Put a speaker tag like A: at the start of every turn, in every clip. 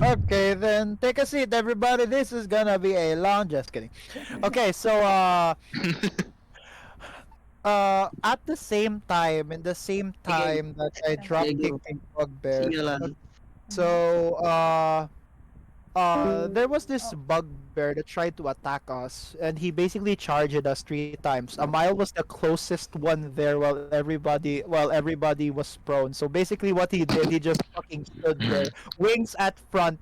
A: Okay, then take a seat, everybody. This is gonna be a long. Just kidding. Okay, so at the same time, in the same
B: Sige,
A: time that I drop
B: sige,
C: Uh-huh.
A: kicked a bugbear,
B: sige lang.
C: Mhm.
A: so there was this
C: Oh.
A: bugbear that tried to attack us, and he basically charged us 3 times. Amiel was the closest one there, while everybody was prone. So basically, what he did, he just fucking stood there, wings at front,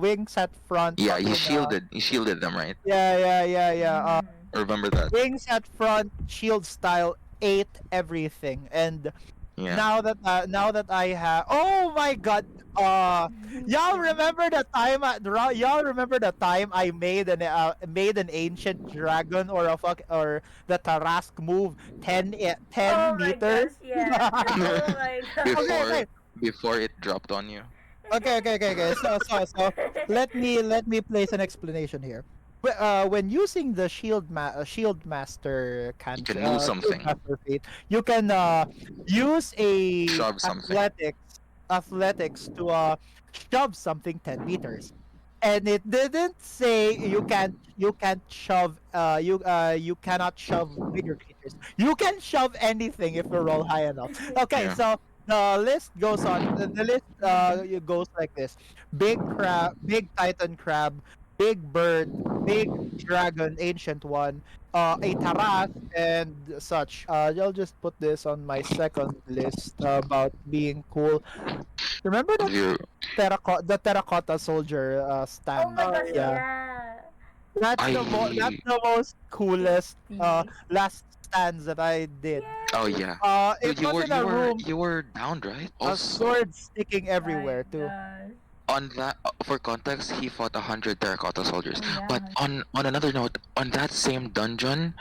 A: wings at front,
D: Yeah,
A: fucking
D: you shielded them, right?
A: yeah, yeah, yeah, yeah.
C: Mm.
D: I remember that.
A: Wings at front, shield style, ate everything, and
D: Yeah.
A: now that I have, oh my god, y'all remember the time I made an ancient dragon or the Tarask move 10
C: Oh my
A: meters.
C: gosh, yeah. Oh my
A: Okay,
C: gosh.
A: okay,
D: Before it dropped on you.
A: okay. So let me place an explanation here. When using the shield master
D: You can move
A: shield
D: something.
A: master feat, you can use a
D: Shove something.
A: athletics to shove something 10 meters, and it didn't say you can't shove you cannot shove bigger creatures. You can shove anything if you roll high enough. Okay,
D: Yeah.
A: so the list goes like this: big crab, big titan crab, big bird, big dragon, ancient one, a taras, and such. I'll just put this on my second list about being cool. Remember that
D: You
A: terracotta soldier
C: Oh
A: stand?
C: my gosh,
A: Yeah,
C: yeah.
A: that's
D: I
A: the most coolest
C: Tea.
A: last stands that I did.
D: Oh
C: Yay.
D: yeah.
A: It
D: Dude, you
A: was
D: were
A: in
D: you
A: a
D: were
A: room,
D: you were downed, right?
A: a
D: Also,
A: sword sticking
C: My
A: everywhere too.
C: gosh.
D: on that, for context, he fought 100 terracotta soldiers.
C: Oh yeah.
D: But on another note, on that same dungeon,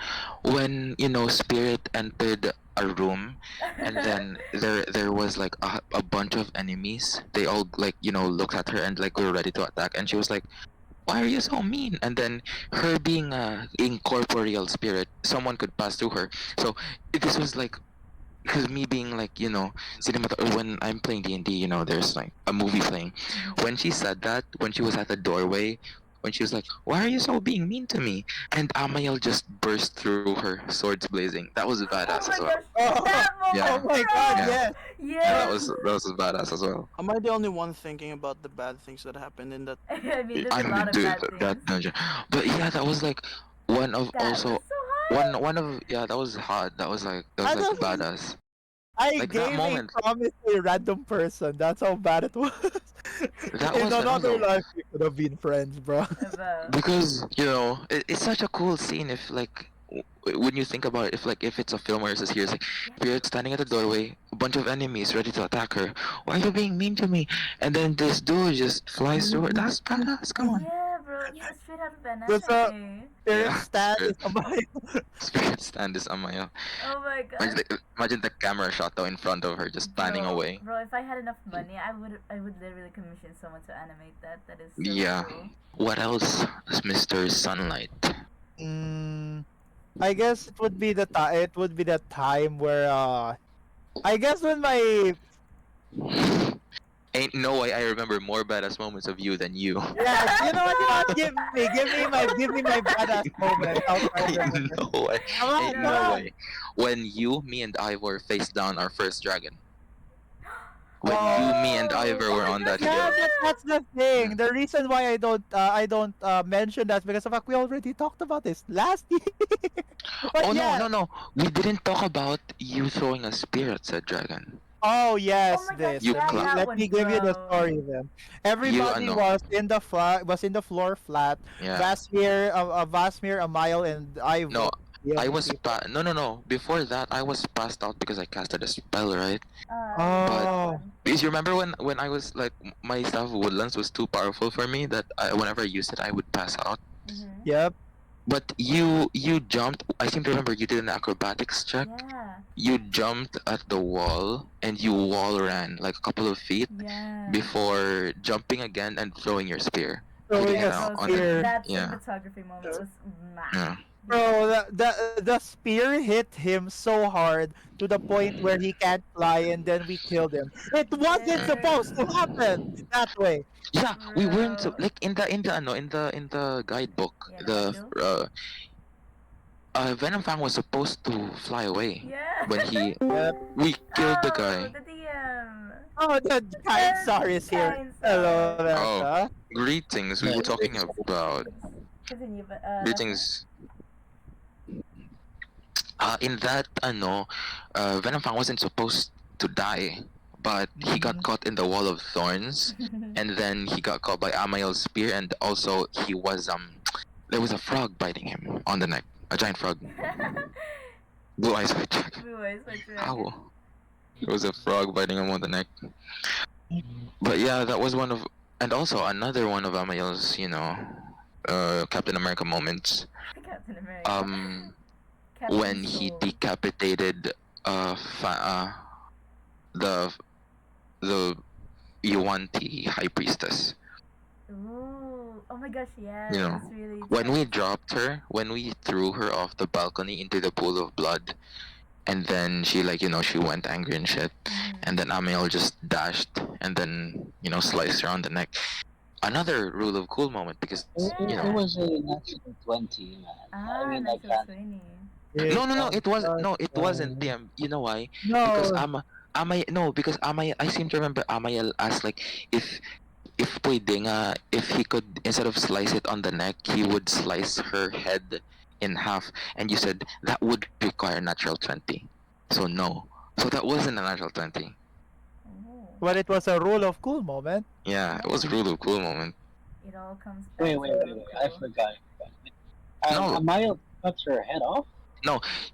D: when Spirit entered a room, and then there was like a bunch of enemies. They all like looked at her and like were ready to attack, and she was like, "Why are you so mean?" And then her being a incorporeal spirit, someone could pass through her. So this was like, because me being like when I'm playing D&D, there's like a movie playing. When she said that, when she was at the doorway, when she was like, "Why are you so being mean to me?" And Amiel just burst through her, swords blazing. That was
C: Oh
D: badass as
C: my
D: well.
C: gosh,
A: Oh,
C: that
A: oh
C: moment,
D: Yeah,
A: my god,
C: bro.
D: yeah,
A: yes.
D: yeah.
C: Yes.
D: That was badass as well.
B: Am I the only one thinking about the bad things that happened in that?
C: I mean, there's
D: I
C: a lot
D: mean,
C: of
D: dude,
C: bad
D: that
C: things.
D: dungeon. But yeah, that was like one of
C: That was
D: also
C: so hot.
D: one of yeah, that was hot. That was
A: I
D: like
A: don't
D: badass.
A: I
D: Like that
A: gave a
D: moment.
A: promise to a random person. That's how bad it was. In
D: That was
A: another
D: a
A: life, we could have been friends, bro.
C: Bro.
D: because it's such a cool scene if like when you think about it, if it's a film where it's here, it's like
C: Yeah.
D: Spirit standing at the doorway, a bunch of enemies ready to attack her. Why are you being mean to me? And then this dude just flies through her. That's badass. Come on.
C: Yeah, bro. It's straight out of an
A: There's a
C: anime.
A: spirit
D: Yeah,
A: stand is a
D: Spirit stand is Amaya.
C: Oh my
D: Imagine
C: gosh.
D: imagine the camera shot though in front of her, just panning
C: Bro,
D: away.
C: bro, if I had enough money, I would literally commission someone to animate that. That is so
D: Yeah.
C: cool.
D: What else, Mr. Sunlight?
A: Mm, I guess it would be the time where I guess when my
D: Ain't no way I remember more badass moments of you than you.
A: yeah, you know what, give me my badass moment. I'll try to
D: Ain't
A: remember.
D: no way.
A: Come on,
D: Ain't
A: come
D: no
A: on.
D: way. When me and Ivor faced down our first dragon. When me and
C: Oh,
D: Ivor
C: oh
D: were
C: my
D: on
C: gosh,
D: that
A: Yeah,
D: hill.
A: but
C: yeah.
A: that's the
D: Yeah.
A: thing. The reason why I don't mention that is because of fact we already talked about this last year. But
D: Oh no,
A: yeah.
D: no, no. We didn't talk about you throwing a spear at said dragon.
A: Oh
C: Oh
A: yes,
C: my gosh,
A: this.
D: You
A: Let
C: yeah,
A: me
D: clap.
C: that
A: let
C: one,
A: me give you the
C: bro.
A: story then.
D: You
A: Everybody
D: ano.
A: was in the floor flat.
D: Yeah.
A: Vasmir, Amiel, and
D: No,
A: Ivor. The
D: I
A: only
D: was
A: people.
D: no. Before that, I was passed out because I casted a spell, right?
C: Yeah,
D: But
C: that
A: Oh,
C: one.
D: because you remember when I was like my staff of woodlands was too powerful for me that whenever I used it, I would pass out.
C: Mhm.
A: yep.
D: But you jumped. I seem to remember you did an acrobatics check.
C: Yeah.
D: You jumped at the wall and you wall ran like a couple of feet
C: Yeah.
D: before jumping again and throwing your spear.
A: throwing
D: putting
A: a
D: it out
C: Oh,
D: on
C: so
D: the
A: spear.
C: that
D: yeah,
C: cinematography moment was
D: yeah.
A: Bro, the spear hit him so hard to the point where he can't fly, and then we killed him. It wasn't
D: Yeah.
A: supposed to happen that way.
D: Yeah, we weren't
C: Bro.
D: like in the guidebook.
C: Yeah, the
D: The
C: manual.
D: Venom Fang was supposed to fly away
C: Yeah.
D: when
A: Yep.
D: we killed the
C: Oh,
D: guy.
C: the DM.
A: Oh, the Kainsar is here. Hello,
C: Kainsar.
D: Oh,
A: Nessa.
D: greetings. We were talking about
C: Continue, but
D: greetings. In that Venom Fang wasn't supposed to die, but he got
A: Mhm.
D: caught in the wall of thorns, and then he got caught by Amiel's spear, and also he was there was a frog biting him on the neck, a giant frog, blue eyes white dragon.
C: Blue Eyes White Dragon.
D: Ow! There was a frog biting him on the neck. But yeah, that was one of, and also another one of Amiel's, Captain America moments.
C: Captain America. Captain
D: When he
C: Soul.
D: decapitated the the Yuan-Ti high priestess.
C: Ooh. Oh my gosh, yeah.
D: You know,
C: It's really
D: when we
C: tense.
D: dropped her, when we threw her off the balcony into the pool of blood, and then she she went angry and shit, and then Amiel just dashed and then sliced her on the neck. Another rule of cool moment because
E: It was a natural 20, man. I
C: Ah,
E: mean, I
C: natural
E: can't.
C: 20.
D: no, it was no, it wasn't
A: No,
D: them. You know why? Because I seem to remember Amiel asked like if pwede nga, if he could, instead of slice it on the neck, he would slice her head in half, and you said that would require natural 20. So no. So that wasn't a natural 20.
C: Oh.
A: but it was a rule of cool moment.
D: Yeah, it was a really cool moment.
C: It all comes back
E: Wait,
C: to
E: wait, wait, wait. I
C: cool.
E: forgot.
D: No,
E: Amaya cuts her head off?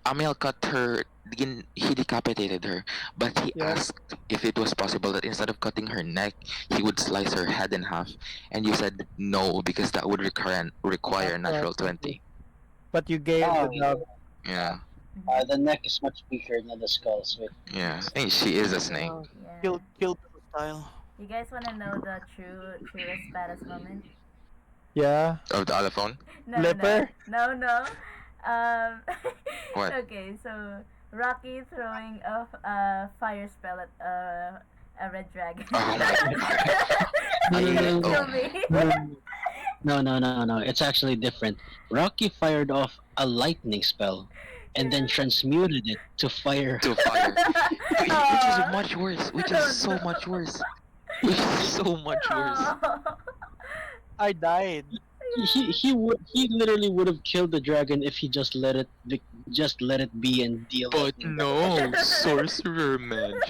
D: Amiel cut her, he decapitated her, but he
A: Yeah.
D: asked if it was possible that instead of cutting her neck, he would slice her head in half, and you said no, because that would require natural 20.
A: But you gave
E: Oh,
A: the dub.
D: Yeah,
E: the neck is much weaker than the skull, so
D: yeah. And she is a snake.
C: Yeah.
B: Kill Bill style.
C: You guys want to know the truest badass moment?
A: Yeah.
D: Of the Alephone?
C: No,
A: Flipper?
C: no. Um.
D: What?
C: Okay, so Rocky throwing a fire spell at a red dragon.
D: Oh my god.
E: No,
C: Kill
D: Oh.
C: me.
E: no. It's actually different. Rocky fired off a lightning spell and then transmuted it to fire.
D: To fire. Which is
C: Aw.
D: much worse. Which is
C: Oh,
D: so
C: no.
D: much worse. Which is so much worse.
C: Aw.
B: I died.
E: He literally would have killed the dragon if he just let it be and deal
D: But
E: lightning
D: no, sorcerer magic.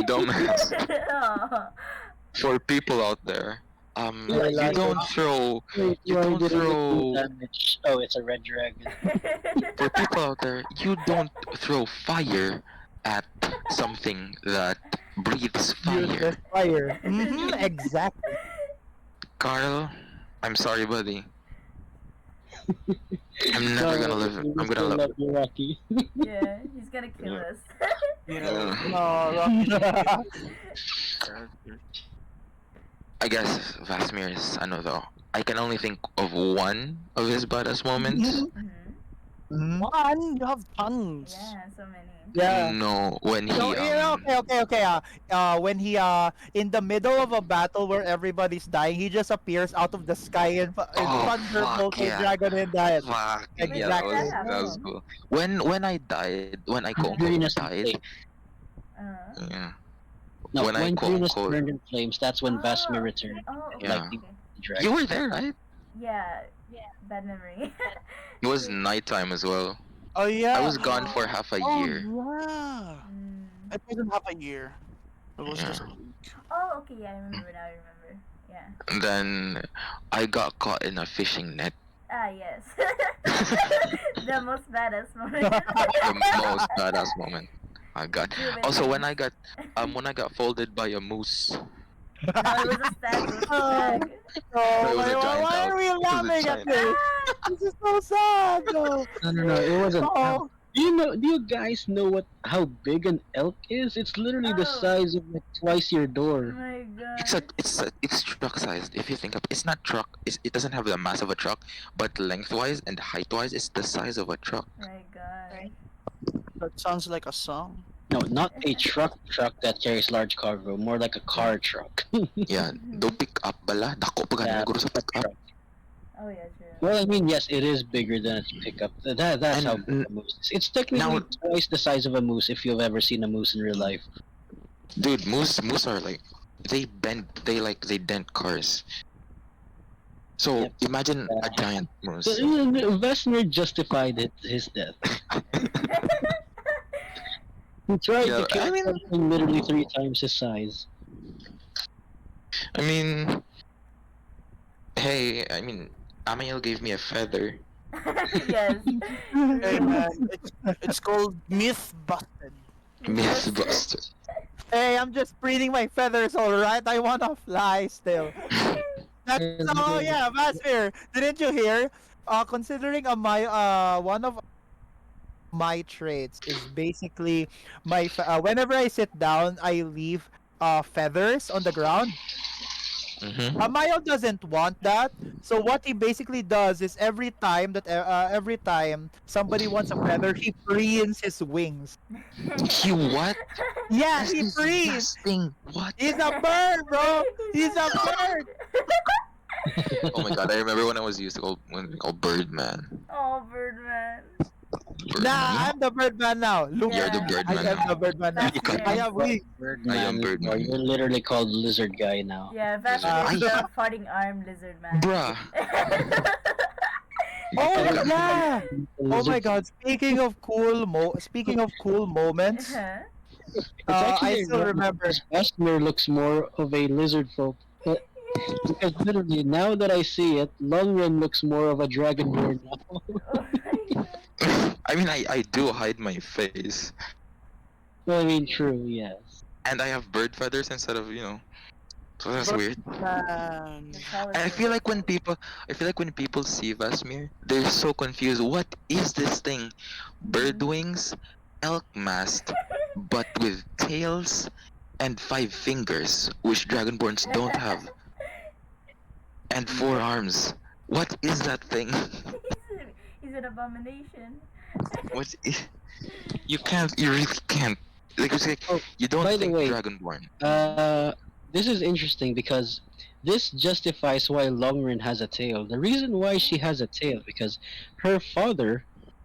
D: Dumbass.
C: Aw.
D: For people out there,
E: Yeah,
D: you
A: like
D: don't
A: it.
D: throw.
E: Wait,
D: You
E: why
D: don't
E: did it do
D: throw.
E: damage? Oh, it's a red dragon.
D: For people out there, you don't throw fire at something that breathes fire.
A: Useless fire. Exactly.
D: Carl, I'm sorry, buddy. I'm never gonna live.
E: We
D: I'm gonna
E: still
D: live.
E: love you, Rocky.
C: Yeah, he's gonna kill
D: Yeah.
C: us.
B: Yeah.
A: No, Rocky.
B: Character.
D: I guess Vasmir is another. I can only think of one of his badass moments.
C: Mhm.
B: One, you have tons.
C: Yeah, so many.
A: Yeah.
D: No, when he
A: So, okay. When he in the middle of a battle where everybody's dying, he just appears out of the sky and
D: Oh,
A: thunderbolt
D: fuck,
A: a
D: yeah.
A: dragon and died.
D: Fuck, yeah,
A: Exactly.
D: that was cool. When I died, when I quote
E: Uranus
D: died,
C: Uh,
D: yeah.
E: No,
D: When I
E: when
D: quote
E: Uranus
D: unquote,
E: burned in flames, that's when Vasmir returned.
C: Oh, okay,
D: Yeah.
E: Like
C: okay.
E: the dragon.
D: you were there, right?
C: Yeah, bad memory.
D: It was nighttime as well.
B: Oh yeah.
D: I was gone for half a
B: Oh
D: year.
B: yeah.
C: Mm.
B: It wasn't half a year. It was
D: Yeah.
B: just.
C: Oh, okay, yeah, I remember now, I remember. Yeah.
D: And then I got caught in a fishing net.
C: Ah, yes. The most badass moment.
D: The most badass moment. My god.
C: Druid
D: Also, when
C: things.
D: I got folded by a moose.
C: No, it was a stag, it was a stag.
A: Oh,
D: It was a giant
A: why are we
D: elk. It was a
A: laughing at
D: giant
A: this? This is so sad. No.
E: No, it wasn't.
A: Oh,
E: Do you guys know how big an elk is? It's literally the
C: Oh,
E: size of like twice your door.
C: my
D: It's a
C: god.
D: it's a, it's truck sized. If you think of it's not truck. It doesn't have the mass of a truck, but lengthwise and height wise, it's the size of a truck.
C: My god.
B: That sounds like a song.
E: No, not a truck that carries large cargo, more like a car truck.
D: Yeah, do pick up bala. Dako pa
E: Yeah,
D: ganun guro sa pick up.
E: truck.
C: Oh yeah, true.
E: Well, I mean, yes, it is bigger than a pickup. That's how big a moose is. It's technically
D: Now,
E: twice the size of a moose if you've ever seen a moose in real life.
D: dude, moose are like they bend. They dent cars. So
E: Yep.
D: imagine a giant moose.
E: Vasmir justified his death. He tried
D: Yeah,
E: to kill
D: I mean-
E: something literally 3 times his size.
D: I mean, hey, Amiel gave me a feather.
C: Yes.
B: Hey man, it's called myth busted.
D: Mythbuster.
A: Hey, I'm just breathing my feathers, alright? I wanna fly still. Oh yeah, Vasmir, didn't you hear? Considering one of my traits is basically whenever I sit down, I leave feathers on the ground.
D: Mm-hmm.
A: Amiel doesn't want that. So what he basically does is every time somebody wants a feather, he preens his wings.
D: He what?
A: Yeah,
D: That's
A: he preens.
D: disgusting. What?
A: He's a bird, bro. He's a bird.
D: Oh my god! I remember when I was used to call Birdman.
C: Oh, Birdman.
A: Nah, I'm the Birdman now. Look,
D: You're the
C: Yeah.
D: Birdman
A: I am
D: now.
A: the Birdman now.
C: That's fair.
A: I have wings.
D: I am Birdman.
E: You're literally called Lizard Guy now.
C: Yeah, that's
A: Uh,
C: the farting arm lizard man.
D: Bruh.
A: Oh yeah. Oh my
E: Lizard-
A: god. Speaking of cool moments,
E: It's
A: I
E: actually
A: still
E: ironic
A: remember.
E: because Vasmir looks more of a lizard folk. Because literally, now that I see it, Longren looks more of a dragonborn now.
C: Oh my god.
D: I do hide my face,
E: Well, I mean, true, yes.
D: and I have bird feathers instead of So that's weird.
B: Man.
C: That's how
D: And I
C: it
D: feel
C: is.
D: like when people see Vasmir, they're so confused. What is this thing? Bird wings, elk mast, but with tails and 5 fingers, which dragonborns don't have, and 4 arms. What is that thing?
C: He's an abomination.
D: What? You can't. You really can't. Like it's like
E: Oh,
D: you don't
E: by the
D: think
E: way,
D: dragonborn.
E: This is interesting because this justifies why Longren has a tail. The reason why she has a tail because her father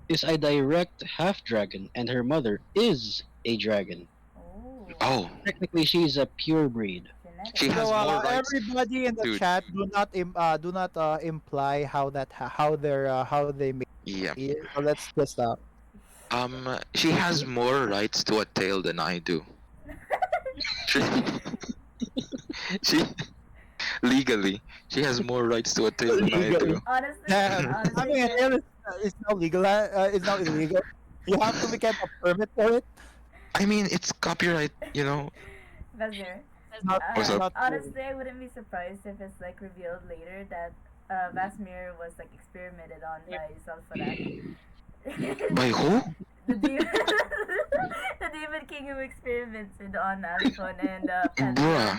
E: is a direct half dragon and her mother is a dragon.
C: Oh.
D: Oh,
E: Technically, she's a pure breed.
C: Genetic.
D: She has
A: So
D: more rights.
A: everybody in the
D: Dude.
A: chat do not imply how they make
D: yeah.
A: it. So let's just
D: She has more rights to a tail than I do. She, she legally, she has more rights to a tail than I do.
C: Honestly,
A: Yeah,
C: honestly,
A: I mean, it's now legal. It's now illegal. You have to get a permit for it.
D: I mean, it's copyright.
C: Vasmir.
D: What's up?
C: Honestly, I wouldn't be surprised if it's like revealed later that Vasmir was like experimented on by Sulfurat.
D: By who?
C: the demon, the demon king who experimented on Alephone and
D: Bruh.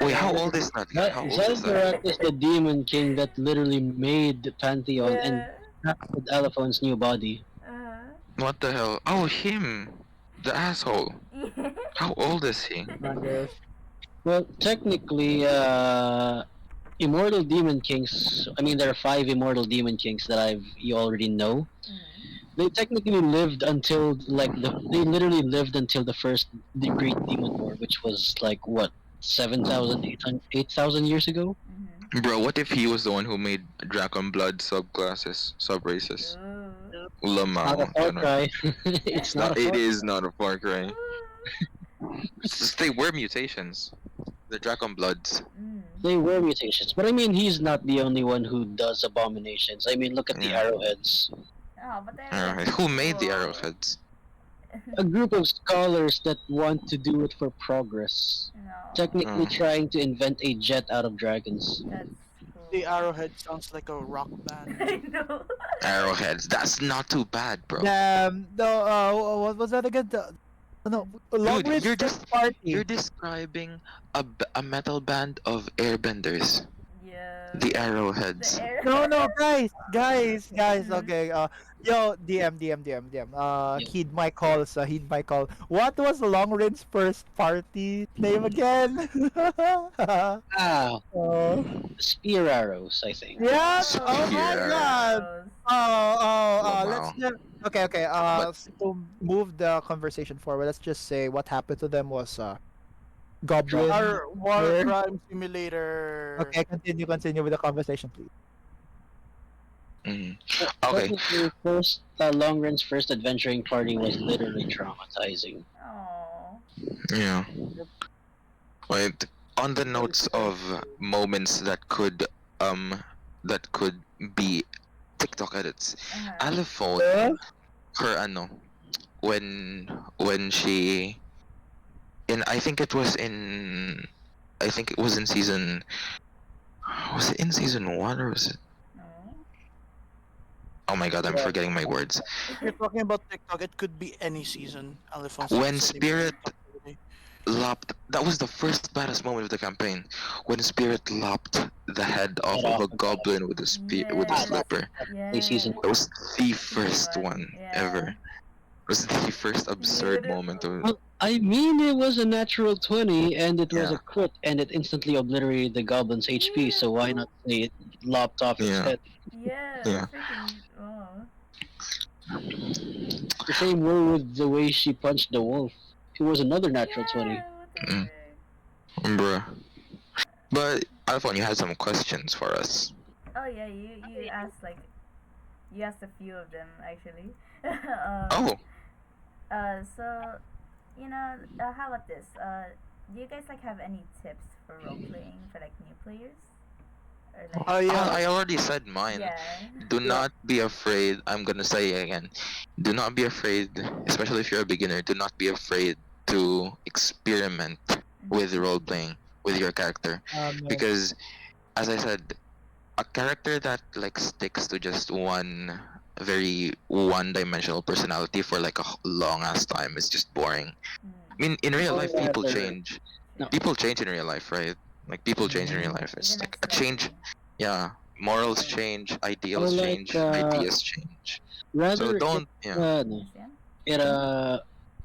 D: Wait, how old is that? How old is that?
E: Zeldarak is the demon king that literally made the Pantheon and
C: Yeah.
E: crafted Alephone's new body.
D: What the hell? Oh, him, the asshole. How old is he?
E: Well, technically, immortal demon kings. I mean, there are 5 immortal demon kings that you already know. They technically lived until they literally lived until the first the Great Demon War, which was like what 8,000 years ago.
D: Bro, what if he was the one who made Dragon Blood subclasses, subraces?
C: Ooh.
E: Not a
D: Ulamao.
E: Far Cry. It's not.
D: It
E: A
D: is not a Far Cry. They were mutations. The Dragon Bloods.
E: They were mutations, but I mean, he's not the only one who does abominations. I mean, look at the
D: Yeah.
E: arrowheads.
C: Oh, but then
D: Alright, who made the arrowheads?
E: A group of scholars that want to do it for progress.
C: No,
E: Technically
D: Mm.
E: trying to invent a jet out of dragons.
C: that's cool.
B: The arrowhead sounds like a rock band.
C: I know.
D: Arrowheads. That's not too bad, bro.
A: No, what was that again? No, long
D: Dude,
A: range
D: you're
A: first
D: just
A: party.
D: you're describing a metal band of airbenders.
C: Yeah.
D: The arrowheads.
C: The air.
A: No, guys.
C: Mhm.
A: Okay, yo, DM.
E: Yeah.
A: Heed my calls. Heed my call. What was long range first party name again?
E: Ah,
A: Oh,
E: spear arrows, I think.
A: yeah.
C: Oh,
A: Oh my
D: Spear.
A: God.
C: arrows.
A: Let's
D: Wow.
A: just okay.
D: But
A: To move the conversation forward, let's just say what happened to them was goblin.
B: Our war
A: Where?
B: crime simulator.
A: Okay, continue with the conversation, please.
D: mm. Okay.
E: Technically, first long range first adventuring party was literally traumatizing.
C: Oh.
D: Yeah. Wait. On the notes of moments that could be TikTok edits.
C: Uh-huh.
D: Alephone,
A: Yeah.
D: her when she I think it was in season, was it in season 1 or was it,
C: No.
D: oh my god, I'm
A: Yeah.
D: forgetting my words.
B: If you're talking about TikTok, it could be any season. Alephone
D: When
B: says
D: Spirit lopped, that was the first baddest moment of the campaign, when Spirit lopped the head off of a goblin with a with a
C: Yes.
D: slipper.
C: Yeah.
E: season
D: That was the first
C: Season
D: one
C: Yeah.
D: ever. It was the first absurd
C: Beautiful.
D: moment of
E: Well, I mean, it was a natural 20, and it was
D: Yeah.
E: a crit, and it instantly obliterated the goblin's HP, so why not say it lopped off its
D: Yeah.
E: head?
C: Yeah.
D: Yeah.
C: Freaking. Oh.
E: The same way with the way she punched the wolf. It was another natural 20.
C: Yeah. What the
D: Mm.
C: frick?
D: bruh. But Alphon, you had some questions for us.
C: Oh yeah. You asked like. You asked a few of them actually.
D: Oh,
C: So, how about this? Do you guys like have any tips for role playing for like new players? Or like,
B: Oh yeah.
D: I already said mine.
C: yeah.
D: Do not be afraid. I'm gonna say it again. Do not be afraid, especially if you're a beginner. Do not be afraid to experiment with role playing with your character, because, as I said, a character that like sticks to just one very one-dimensional personality for like a long ass time is just boring. I mean, in real
E: Or
D: life, people
E: rather-
D: change.
E: No.
D: People change in real life, right? Like people change in real life. It's
C: Even
D: like a
C: slightly.
D: change. Yeah, morals change, ideals
E: Or like,
D: change, ideas change.
E: Rather,
D: So don't. Yeah.
E: no.
C: Understand?
E: It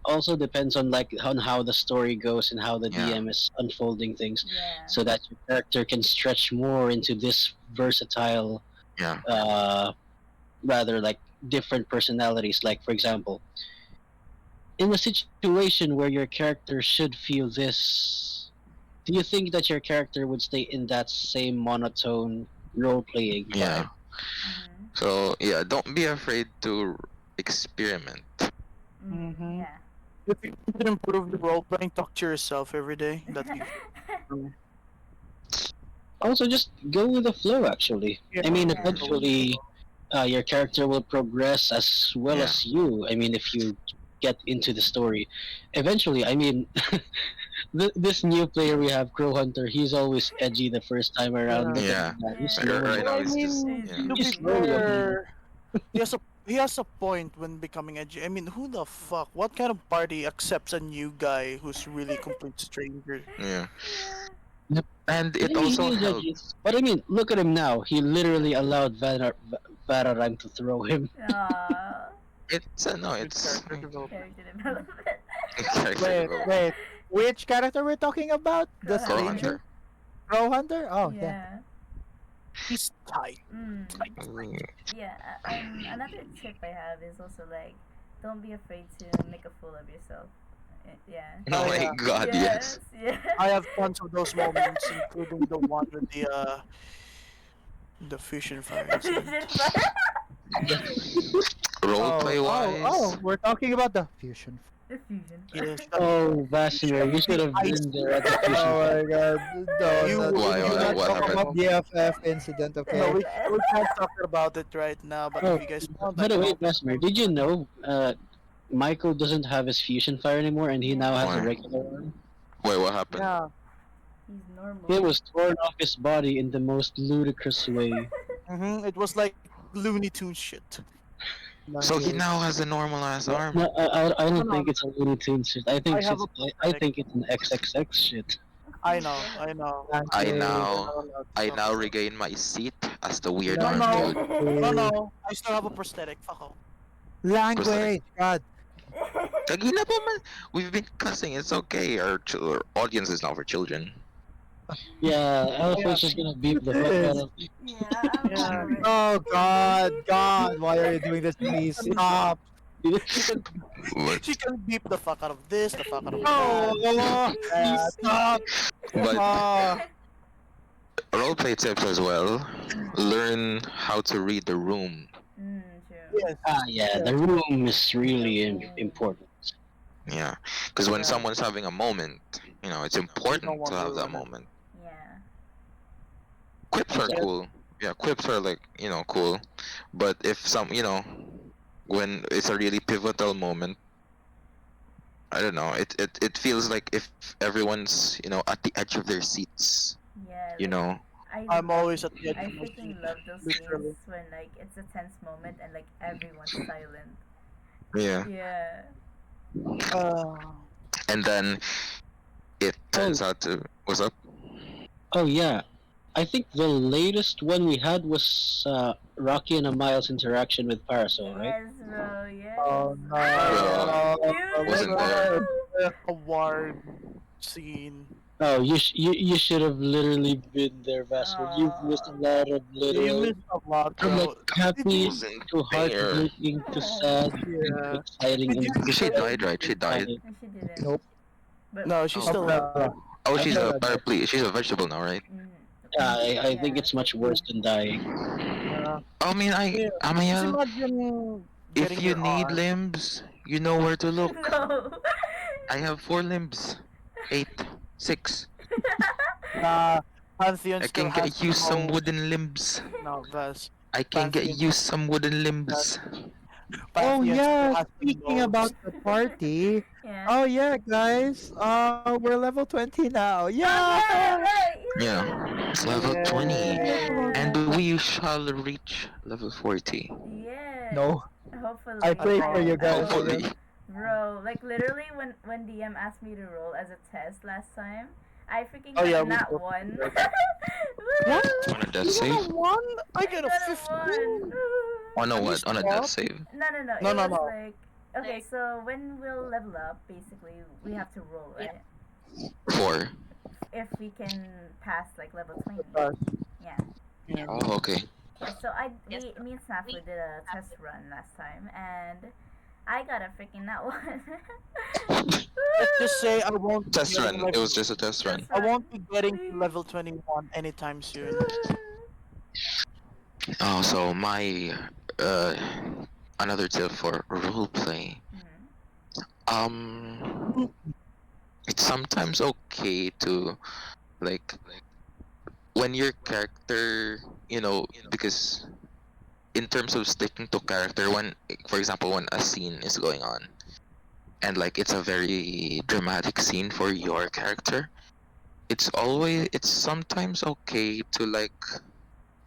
E: also depends on like on how the story goes and how the
D: Yeah.
E: DM is unfolding things,
C: Yeah.
E: so that your character can stretch more into this versatile,
D: Yeah.
E: rather like different personalities. Like for example, in a situation where your character should feel this, do you think that your character would stay in that same monotone role playing vibe?
D: Yeah.
C: Mhm.
D: So yeah, don't be afraid to experiment.
B: Mhm.
C: Yeah.
B: If you can improve the role playing, talk to yourself every day. That
E: Also, just go with the flow. Actually, I mean,
C: Yeah.
E: eventually, your character will progress as well
D: Yeah.
E: as you. I mean, if you get into the story, eventually, I mean, this new player we have, Crow Hunter, he's always edgy the first time around. Look
D: Yeah.
E: at that. He's
C: Yeah.
E: slowly-
D: Right now,
B: I
D: it's just
B: mean,
D: yeah.
B: to be
E: He's slowly
B: fair, he has a point when becoming edgy. I mean, who the fuck? What kind of party accepts a new guy who's really complete stranger?
D: Yeah.
C: Yeah.
D: And it
E: Yeah, he
D: also
E: is edgy.
D: helps.
E: But I mean, look at him now. He literally allowed Varareim to throw him.
C: Aw.
D: It's no,
B: Good
D: it's
B: character development.
C: Character development.
D: character
A: Wait. Which character we're talking about? The
C: Crow
D: Crow
A: stranger?
D: Hunter.
A: Crow Hunter? Oh, yeah.
C: Yeah.
B: He's tight.
C: Mm.
D: Mm,
C: Yeah. Another tip I have is also like, don't be afraid to make a fool of yourself. Yeah.
D: Oh my
B: yeah.
D: god, yes.
C: Yeah.
B: I have tons of those moments, including the one with the fusion fire. incident.
D: Roleplay wise.
A: We're talking about the fusion.
C: The fusion.
B: Yes.
E: Oh, Vasmir, you should have been there at the fusion.
A: Oh my god. No,
B: You-
A: no,
B: Why,
A: do not
D: what
A: talk
D: happened?
A: about the FF incident, okay?
B: No, we can't talk about it right now, but
E: Oh,
B: if you guys want,
E: by the way, Vasmir, did you know Michael doesn't have his fusion fire anymore, and he now has
D: Why?
E: a regular one?
D: Wait, what happened?
B: Yeah,
C: He's normal.
E: He was torn off his body in the most ludicrous way.
B: It was like Looney Tunes shit.
D: So he now has a normal ass arm.
E: No, I
B: No,
E: don't
B: no,
E: think it's a Looney Tunes shit. I think
B: I have a
E: I think it's an XXX shit.
B: I know, I know.
D: I
A: Okay.
D: now regain my seat as the weird
B: No,
D: arm
B: no.
D: dude.
B: No, I still have a prosthetic. Fuck off.
A: Language. God.
D: Kagina pa man. We've been cussing. It's okay. Our audience is not for children.
E: Yeah, Alephone's just gonna beat the fuck out of me.
C: Yeah, I'm
B: Yeah.
C: over it.
A: Oh God, God, why are you doing this to me? Stop.
B: She can beep the fuck out of this, the fuck out of
A: Oh,
B: that.
A: stop.
D: But
A: Oh,
D: roleplay tips as well. Learn how to read the room.
C: True.
B: Yes.
E: Yeah, the room is really important.
D: Yeah, because when
B: Yeah.
D: someone's having a moment, it's important
B: want
D: to
B: to
D: have that
B: ruin it.
D: moment.
C: Yeah.
D: Quips are
E: Yeah.
D: cool. Yeah, quips are like cool, but if when it's a really pivotal moment, I don't know. It feels like if everyone's at the edge of their seats,
C: Yeah.
D: you know.
B: I'm always at the edge
C: I
B: of my
C: freaking
B: seat.
C: love those
B: Literally.
C: scenes when like it's a tense moment and like everyone's silent.
D: Yeah,
C: Yeah.
D: and then it turns out to what's up.
E: Oh yeah, I think the latest one we had was Rocky and Amiel's interaction with Parasol, right?
C: Yes, bro. Yes.
A: oh
D: Well,
A: no.
D: wasn't there.
B: Award scene.
E: Oh, you should have literally been there, Vasmir. You've missed a lot of
B: You
E: little,
B: missed a lot,
E: from
B: bro.
E: like happy
D: Wasn't
E: to
D: there.
E: heartbreaking to sad, to
B: Yeah.
E: exciting,
B: Did you-
E: and
D: Because she died, right? She died.
C: No, she didn't.
A: Nope.
C: But
B: No, she's
D: Oh.
B: still alive.
D: Oh, she's a
A: Okay.
D: paraplegic. She's a vegetable now, right?
E: Yeah, I think
C: Yeah,
E: it's much worse than dying.
B: Yeah.
D: I mean,
B: Yeah. Just
D: Amiel,
B: imagine
D: if
B: getting
D: you
B: your
D: need
B: arm.
D: limbs, you know where to look.
C: No.
D: I have 4 limbs. 8, 6.
B: Pantheon
D: I
B: still
D: can
B: has
D: get you some
B: no-
D: wooden limbs.
B: No, Vas.
D: I can get
B: Pantheon-
D: you some wooden limbs.
A: Oh
B: Pantheon still
A: yeah,
B: has the
A: speaking
B: most.
A: about the party.
C: Yeah.
A: Oh yeah, guys. We're level 20 now.
C: Oh,
A: Yeah.
C: right.
D: Yeah, it's level 20.
C: Yeah.
D: And we shall reach level 40.
C: Yeah.
A: No.
C: Hopefully.
A: I pray for you guys.
D: Hopefully.
C: Bro, like literally when DM asked me to roll as a test last time, I freaking
B: Oh,
C: got
B: yeah, we
C: not
B: both
C: one.
B: did.
A: What?
D: On a death
B: You
D: save?
B: got a 1? I got a
C: got
B: 15.
D: On a
B: At
D: what?
B: least
D: On a
B: what?
D: death save?
C: No.
B: No,
C: It
B: no,
C: was
B: no.
C: like okay, so when we'll level up, basically we have to roll, right?
D: 4.
C: If we can pass like level 20. Yeah.
D: Oh, okay.
C: Yeah, so me and SNAFU did a test run last time, and I got a freaking that one.
B: Let's just say I won't. be
D: Test
B: getting
D: run. It
B: level-
D: was just a test run.
B: I won't be getting to level 21 anytime soon.
D: Oh, so my another tip for roleplay. It's sometimes okay to like when your character, because in terms of sticking to character, when, for example, when a scene is going on and like it's a very dramatic scene for your character, it's sometimes okay to, like,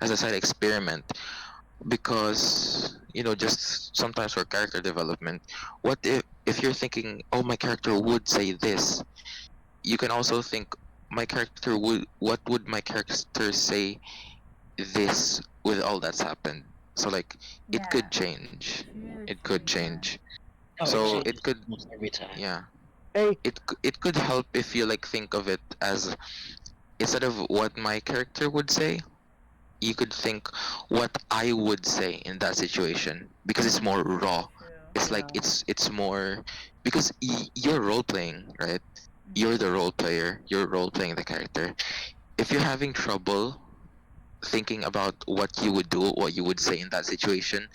D: as I said, experiment, because just sometimes for character development, what if you're thinking, oh, my character would say this, you can also think, what would my character say this with all that's happened. So like it
C: Yeah.
D: could change. It could change.
E: Oh,
D: So
E: changes
D: it could,
E: almost every time.
D: yeah.
A: Hey.
D: It could help if you like think of it as, instead of what my character would say, you could think what I would say in that situation, because it's more raw. It's like it's more, because you're role playing, right? You're the role player. You're role playing the character. If you're having trouble thinking about what you would do, what you would say in that situation,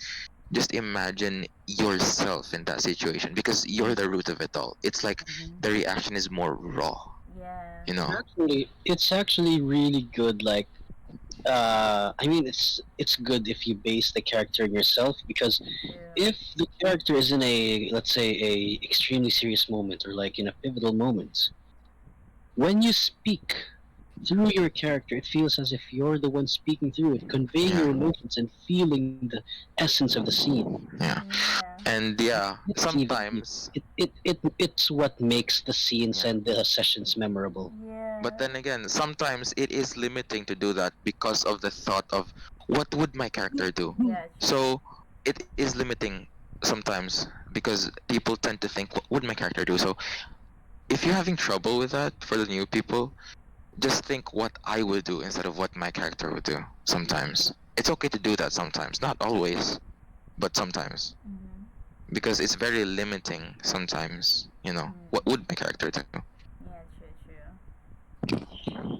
D: just imagine yourself in that situation, because you're the root of it all. It's like the reaction is more raw,
C: Yeah.
E: It's actually really good. Like, I mean, it's good if you base the character on yourself, because if the character is in a, let's say, a extremely serious moment, or like in a pivotal moment, when you speak, through your character, it feels as if you're the one speaking through it, conveying your
D: Yeah.
E: emotions and feeling the essence of the scene.
D: Yeah.
C: Yeah.
D: And yeah,
E: It's even
D: sometimes.
E: it's what makes the scenes
D: Yeah.
E: and the sessions memorable.
C: Yeah.
D: But then again, sometimes it is limiting to do that because of the thought of what would my character do.
C: Yeah. True.
D: So it is limiting sometimes because people tend to think, what would my character do? So if you're having trouble with that for the new people, just think what I would do instead of what my character would do sometimes. It's okay to do that sometimes, not always, but sometimes.
C: Mhm.
D: Because it's very limiting sometimes, what would my character do?
C: Yeah. True.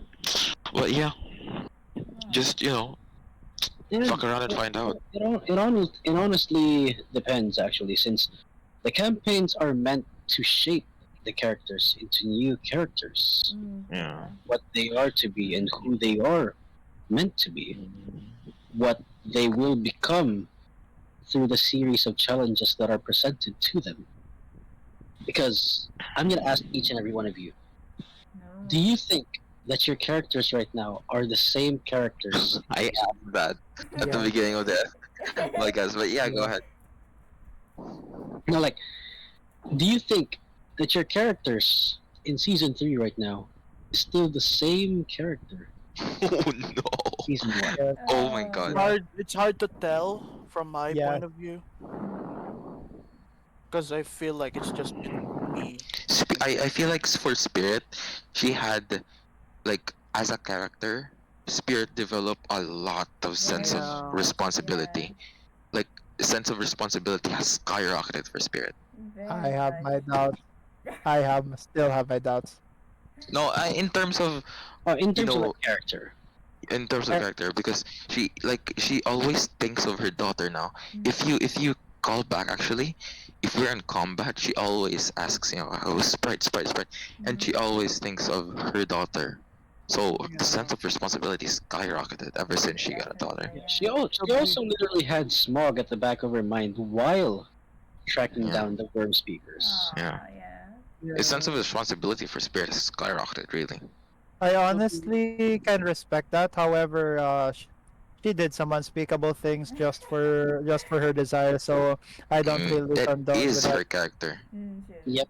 D: But yeah,
C: Yeah.
D: just,
E: And
D: fuck around and find out.
E: it honestly depends actually, since the campaigns are meant to shape the characters into new characters,
D: Yeah.
E: what they are to be and who they are meant to be, what they will become through the series of challenges that are presented to them. Because I'm gonna ask each and every one of you,
C: No.
E: do you think that your characters right now are the same characters?
D: I asked that at the
A: Yeah.
D: beginning of the podcast, but yeah, go ahead.
E: No, like, do you think that your characters in season 3 right now is still the same character
D: Oh no.
E: season 1?
A: Yeah.
D: Oh my god.
B: It's hard to tell from my
A: Yeah.
B: point of view because I feel like it's just been me.
D: I feel like for Spirit, she had, like, as a character, Spirit developed a lot of sense of
B: Yeah.
D: responsibility. Like, sense of responsibility has skyrocketed for Spirit.
A: I have my doubts. Still have my doubts.
D: No, in terms of
E: In terms of
D: know,
E: the character,
D: character, because she always thinks of her daughter now. If you call back, actually, if we're in combat, she always asks, oh, sprite, and she always thinks of her daughter. So the sense of responsibility skyrocketed ever since she got a daughter.
C: Yeah.
E: she also literally had Smog at the back of her mind while tracking
D: Yeah.
E: down the worm speakers.
C: Aw,
D: Yeah.
C: yeah.
D: The sense of responsibility for Spirit has skyrocketed, really.
A: I honestly can respect that. However, she did some unspeakable things just for her desire. So I don't really
D: That
A: condone with
D: is
A: that.
D: her character.
C: True.
E: Yep.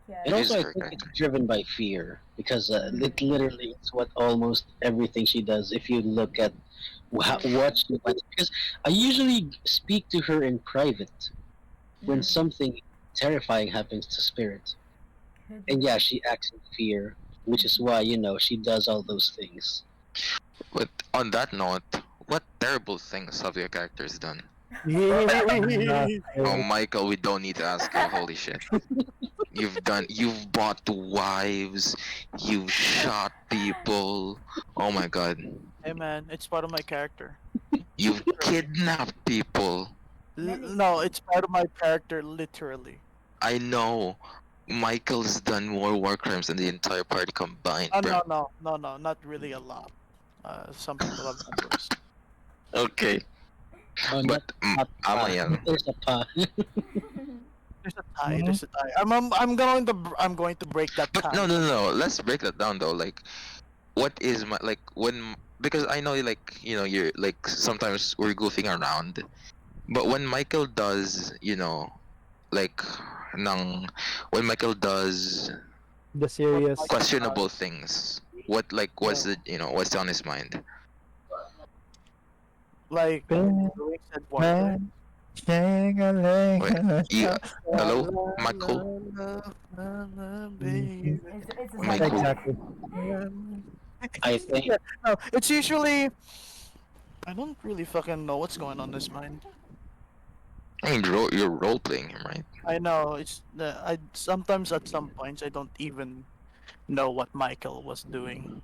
C: Yeah.
E: And
D: It
E: also,
D: is
E: I
D: her
E: think
D: character.
E: it's driven by fear because it literally is what almost everything she does. If you look at what she went, because I usually speak to her in private when something terrifying happens to Spirit, and yeah, she acts in fear, which is why she does all those things.
D: But on that note, what terrible things have your characters done? Oh, Michael, we don't need to ask you. Holy shit. You've bought wives, you've shot people. Oh my god.
B: Hey man, it's part of my character.
D: You've kidnapped people.
B: No, it's part of my character, literally.
D: I know. Michael's done more war crimes than the entire party combined,
B: Oh,
D: bro.
B: no, not really a lot. Some people have done worse.
D: Okay.
E: Oh,
D: But Amiel,
E: there's a pa.
B: There's a tie. There's a tie. I'm going to break that
D: but
B: tie.
D: no. Let's break that down though. Like, what is my like when because I know you're like sometimes we're goofing around, but when Michael does like when Michael does
A: The serious.
D: questionable things, what's what's on his mind?
B: Like
A: Man,
B: doing said word.
A: Shang-a-lang.
D: Wait, hello, Michael?
C: It's a
D: Michael.
A: Exactly.
E: I think
B: No, it's usually. I don't really fucking know what's going on in his mind.
D: I mean, you're role playing him, right?
B: I know it's. I sometimes at some points I don't even know what Michael was doing.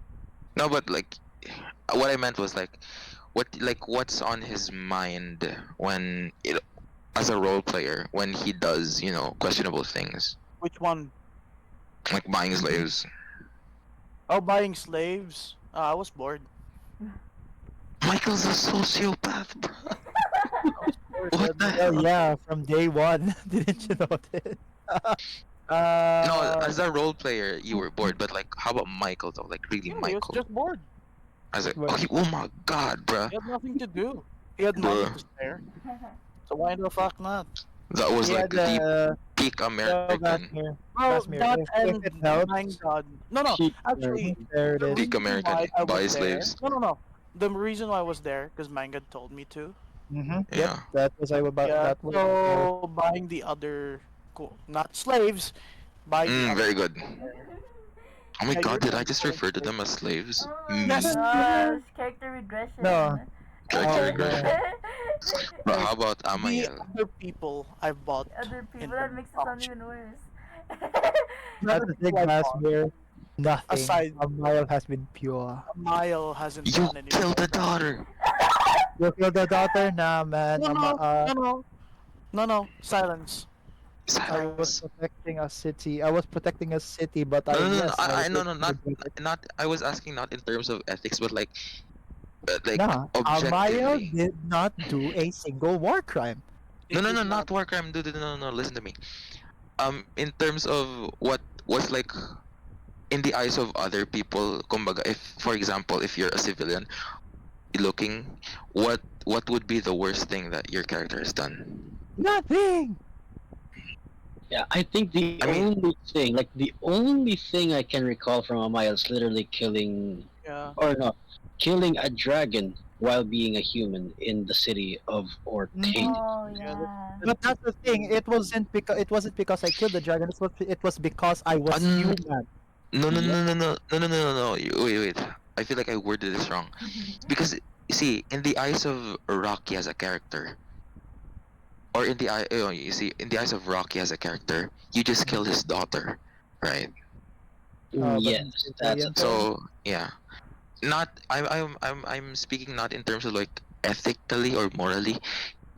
D: No, but like, what I meant was what's on his mind when as a role player when he does questionable things
B: Which one?
D: like buying slaves.
B: Oh, buying slaves. I was bored.
D: Michael's a sociopath, bro. What the
A: Oh
D: hell?
A: yeah, from day one. Didn't you notice?
D: No, as a
A: Uh,
D: role player, you were bored, but like, how about Michael though? Like, really,
B: Yeah, he was
D: Michael?
B: just bored.
D: As like,
A: Well,
D: okay, oh my god, bruh,
B: He had nothing to do. He had money
D: bruh,
B: to spare. So why the fuck not?
D: that was
A: yeah,
D: like the
A: the
D: peak American,
A: Vasmir.
B: Well,
A: Vasmir,
B: that
A: if
B: and
A: it helps,
B: my god. No,
E: She,
B: actually,
A: there it
B: the
A: is.
D: peak
B: reason
D: American
B: why I was
D: buy
B: there.
D: slaves.
B: No. The reason why I was there because Mangad told me to.
A: Yep,
D: Yeah.
A: that was I about
B: Yeah.
A: that was
B: So buying the other, not slaves, buying the other.
D: Very good. Oh my
B: Yeah,
D: god,
B: you're
D: did I
B: right.
D: just refer to them as slaves?
C: Oh my
B: Yes.
C: gosh, character regression.
A: No.
D: Character
A: Oh,
D: regression. But how about
B: The
D: Amiel?
B: other people I've bought.
C: Other
B: in
C: people,
B: the
C: that makes it sound
B: auction.
C: even worse.
B: The
A: that's
B: other
A: the thing,
B: people I've bought,
A: Vasmir. Nothing.
B: aside
A: A mile has been pure.
B: Mile hasn't
D: You
B: done anything.
D: killed the daughter.
A: You killed the daughter? Nah, man.
B: No. Silence.
A: I was
D: Silence.
A: protecting a city. I was protecting a city, but
D: No,
A: I
D: no, no, no.
A: yes, I
D: I no,
A: did
D: no,
A: kill the daughter.
D: not. I was asking not in terms of ethics, but like
A: Nah, Amiel
D: objectively.
A: did not do a single war crime.
D: No,
B: It
D: no,
B: did
D: no,
B: not.
D: not war crime, dude. No, no, listen to me. In terms of what was like in the eyes of other people, kumbaga, if for example, if you're a civilian looking, what would be the worst thing that your character has done?
A: Nothing.
E: yeah, I think the
D: I mean,
E: only thing I can recall from Amaya is literally killing,
B: Yeah.
E: or no, killing a dragon while being a human in the city of Ortade.
C: Oh
B: Yeah.
C: yeah.
A: But that's the thing. It wasn't because I killed the dragon. It was because I was
D: un-
A: human.
D: no, no,
E: Yeah,
D: no, no, no, no, no, no, no, no. Wait. I feel like I worded this wrong. Because you see, in the eyes of Rocky as a character, or in the eye, you see, in the eyes of Rocky as a character, you just killed his daughter, right?
A: But
E: yes,
A: in
E: that's a
A: civilian
E: thing.
A: terms,
D: So yeah, not I'm speaking not in terms of like ethically or morally,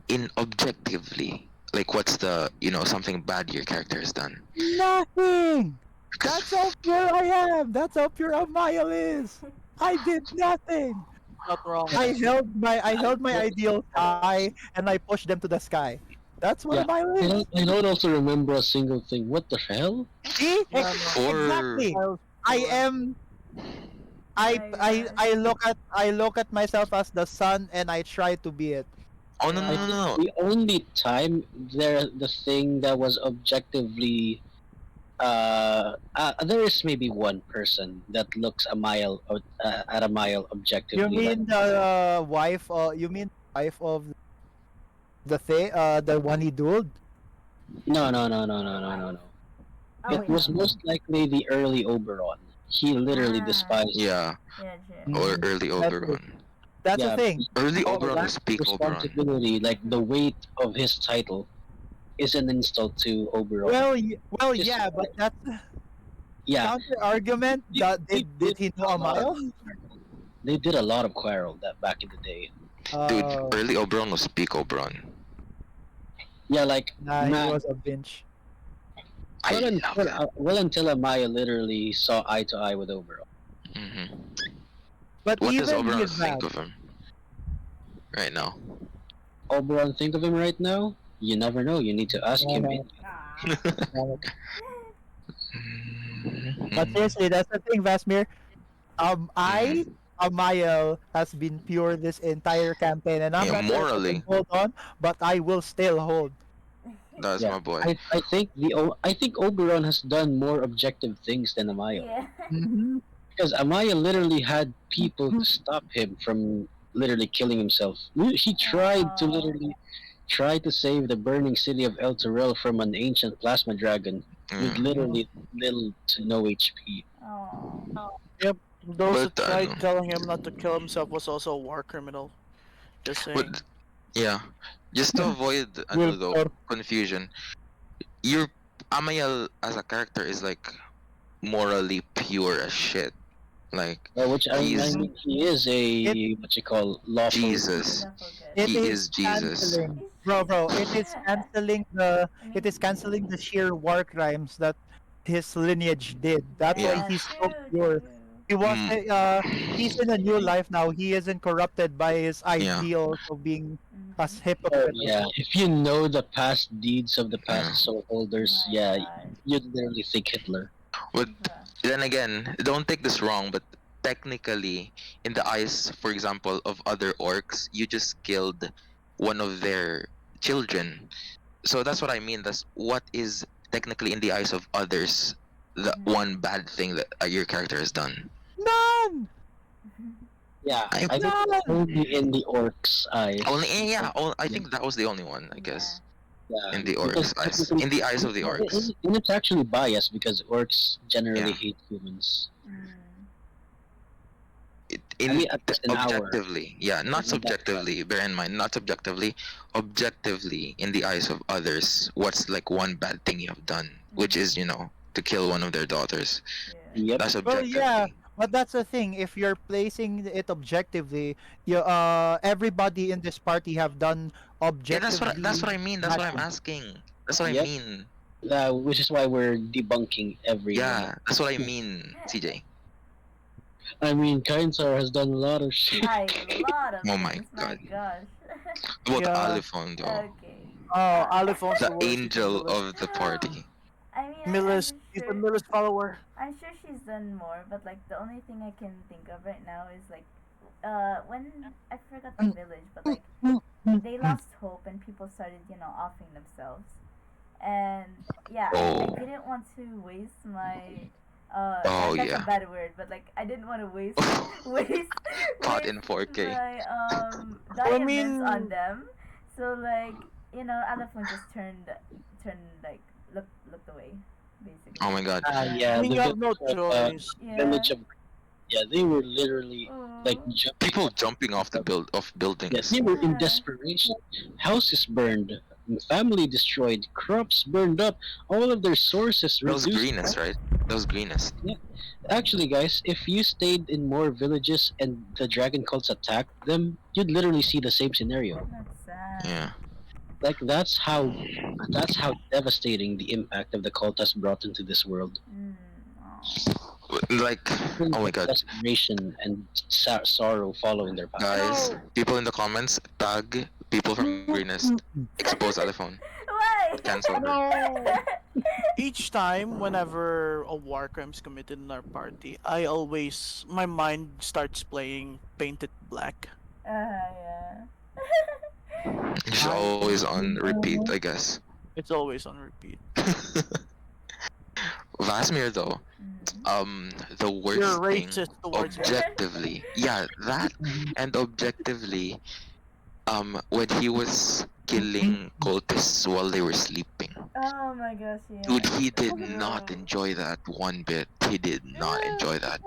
D: in objectively. Like, what's the something bad your character has done?
A: nothing.
D: Because
A: That's how pure I am. That's how pure a mile is. I did nothing.
B: Not wrong.
A: I held my ideals high and I pushed them to the sky. That's what a
E: Yeah,
A: mile is.
E: I don't also remember a single thing. What the hell?
A: See?
B: Yeah, no.
D: for
A: Exactly.
B: Miles
A: I
B: for-
A: am
C: My
A: I look at myself as the sun and I try to be it.
D: oh no no
E: I
D: no
E: think
D: no
E: the only time the thing that was objectively there is maybe one person that looks at a mile
A: You
E: objectively like
A: mean the wife? You mean the wife of the one he dueled?
E: no.
C: Oh
E: It was
C: yeah.
E: most likely the early Oberon. He literally
C: Ah.
E: despised.
D: yeah,
C: Yeah, true.
D: or
A: Mm,
D: early
A: that's it.
D: Oberon.
A: That's the
E: Yeah,
A: thing.
D: Early
E: all
D: Oberon
E: that
D: was peak Oberon.
E: responsibility, like the weight of his title, is an insult to Oberon.
A: Well,
E: Just
A: yeah, but that's
E: yeah,
A: counter argument. That did he know a mile?
E: They did a lot of quarrel that back in the day.
D: Dude,
A: Uh,
D: early Oberon was peak Oberon.
E: Yeah, like
A: nah, he
E: man,
A: was a bench.
D: I love that.
E: until Amaya literally saw eye to eye with Oberon.
D: hmm
A: But
D: What does
A: even
D: Oberon
A: with
D: think
A: that,
D: of him right now?
E: Oberon think of him right now? You never know. You need to ask
A: no,
E: him.
A: no,
C: Ah.
A: no. But seriously, that's the thing, Vasmir. Amiel has been pure this entire campaign, and I'm
D: Yeah,
A: not sure if I
D: morally,
A: can hold on, but I will still hold.
D: that's
E: Yeah,
D: my boy.
E: I think I think Oberon has done more objective things than Amaya.
C: Yeah.
A: Mm-hmm.
E: Because Amaya literally had people to stop him from literally killing himself. He tried to
C: Oh.
E: literally try to save the burning city of El Terrell from an ancient plasma dragon with
D: Yeah.
E: literally little to no HP.
C: Oh.
B: Yep. Those who
D: But
B: tried telling him not to kill himself was also a war criminal. Just saying.
D: but yeah, just to avoid
A: Will
D: though confusion, your Amiel as a character is like morally pure as shit. Like
E: Which I
D: he's
E: mean, he is a what you call lawful.
D: Jesus.
C: That's so good.
A: It
D: He
A: is
D: is Jesus.
A: canceling, bro. It is canceling the sheer war crimes that his lineage did. That's why
D: Yeah.
A: he's so
C: True,
A: pure.
C: true.
A: He was
D: Mm,
A: he's in a new life now. He isn't corrupted by his
D: yeah.
A: ideals of being as
E: Oh,
A: hypocrite
E: yeah, if you know the past deeds of the
D: Yeah.
E: past soul holders,
C: My
E: yeah,
C: God.
E: you'd literally think Hitler.
D: But
C: Bruh.
D: then again, don't take this wrong, but technically, in the eyes, for example, of other orcs, you just killed one of their children. So that's what I mean. That's what is technically in the eyes of others the one bad thing that your character has done.
A: None!
E: Yeah,
D: I
E: I think it's
A: None!
E: only in the orcs'
D: only
E: eyes.
D: yeah. I think that was the only one. I
C: Yeah.
D: guess
E: Yeah,
D: in the
E: because
D: orcs' eyes,
E: technically,
D: in the eyes of the orcs.
E: and it's actually biased because orcs generally
D: Yeah.
E: hate humans.
C: Mm.
E: I mean, at least an hour.
D: Objectively, yeah, not
E: Isn't that right?
D: subjectively. Bear in mind, not subjectively, objectively, in the eyes of others, what's like one bad thing you have done, which is to kill one of their daughters.
C: Yeah.
E: Yep.
D: That's
A: Well, yeah,
D: objectively.
A: but that's the thing. If you're placing it objectively, everybody in this party have done
D: Yeah, that's
A: objectively
D: what I mean. That's
A: bad
D: what I'm
A: things.
D: asking. That's what I
E: Yep.
D: mean.
E: Which is why we're debunking every one of
D: Yeah, that's what I mean, CJ.
E: I mean, Kainsar has done a lot of shit.
C: A lot of
D: Oh my
C: things. My
D: god.
C: gosh.
D: About
B: Yeah.
D: Alephone though,
C: Okay.
B: Oh, Alephone's
D: the
B: the worst.
D: angel of the party.
C: I mean,
B: Millis, he's a Millis follower.
C: I'm sure she's done more, but like the only thing I can think of right now is like, when I forgot the village, but like they lost hope and people started, offing themselves, and yeah, I
D: Oh.
C: didn't want to waste my.
D: Oh,
C: That's
D: yeah.
C: a bad word, but like I didn't want to waste waste
D: Caught
C: waste
D: in 4K.
C: my
B: Well, I
C: diamonds
B: mean-
C: on them. So like Alephone just turned like looked away, basically.
D: Oh my god.
E: Yeah,
B: I mean,
E: the
B: you have no
E: village of,
B: choice.
C: Yeah.
E: village of yeah, they were literally like
C: Aw.
E: jumping.
D: People jumping off the
E: Yes,
D: buildings.
E: they were in
C: Yeah.
E: desperation. Houses burned, family destroyed, crops burned up, all of their sources
D: Those
E: reduced.
D: greenest, right? Those greenest.
E: Actually, guys, if you stayed in more villages and the dragon cults attacked them, you'd literally see the same scenario.
C: That's sad.
D: Yeah.
E: Like that's how devastating the impact of the cult has brought into this world.
C: Aw.
D: Like, oh my god.
E: Desperation and sorrow following their path.
D: Guys,
B: No.
D: people in the comments, tag people from greenest. Expose Alephone.
C: Why?
D: Cancel her.
B: No. Each time, whenever a war crime is committed in our party, my mind starts playing Painted Black.
C: Yeah.
D: It's always on repeat, I guess.
B: It's always on repeat.
D: Vasmir though, the worst
B: You're
D: thing
B: racist towards me.
D: objectively, yeah, that and objectively, when he was killing cultists while they were sleeping,
C: Oh my gosh, yeah.
D: dude, he did not enjoy that one bit. He did not enjoy that.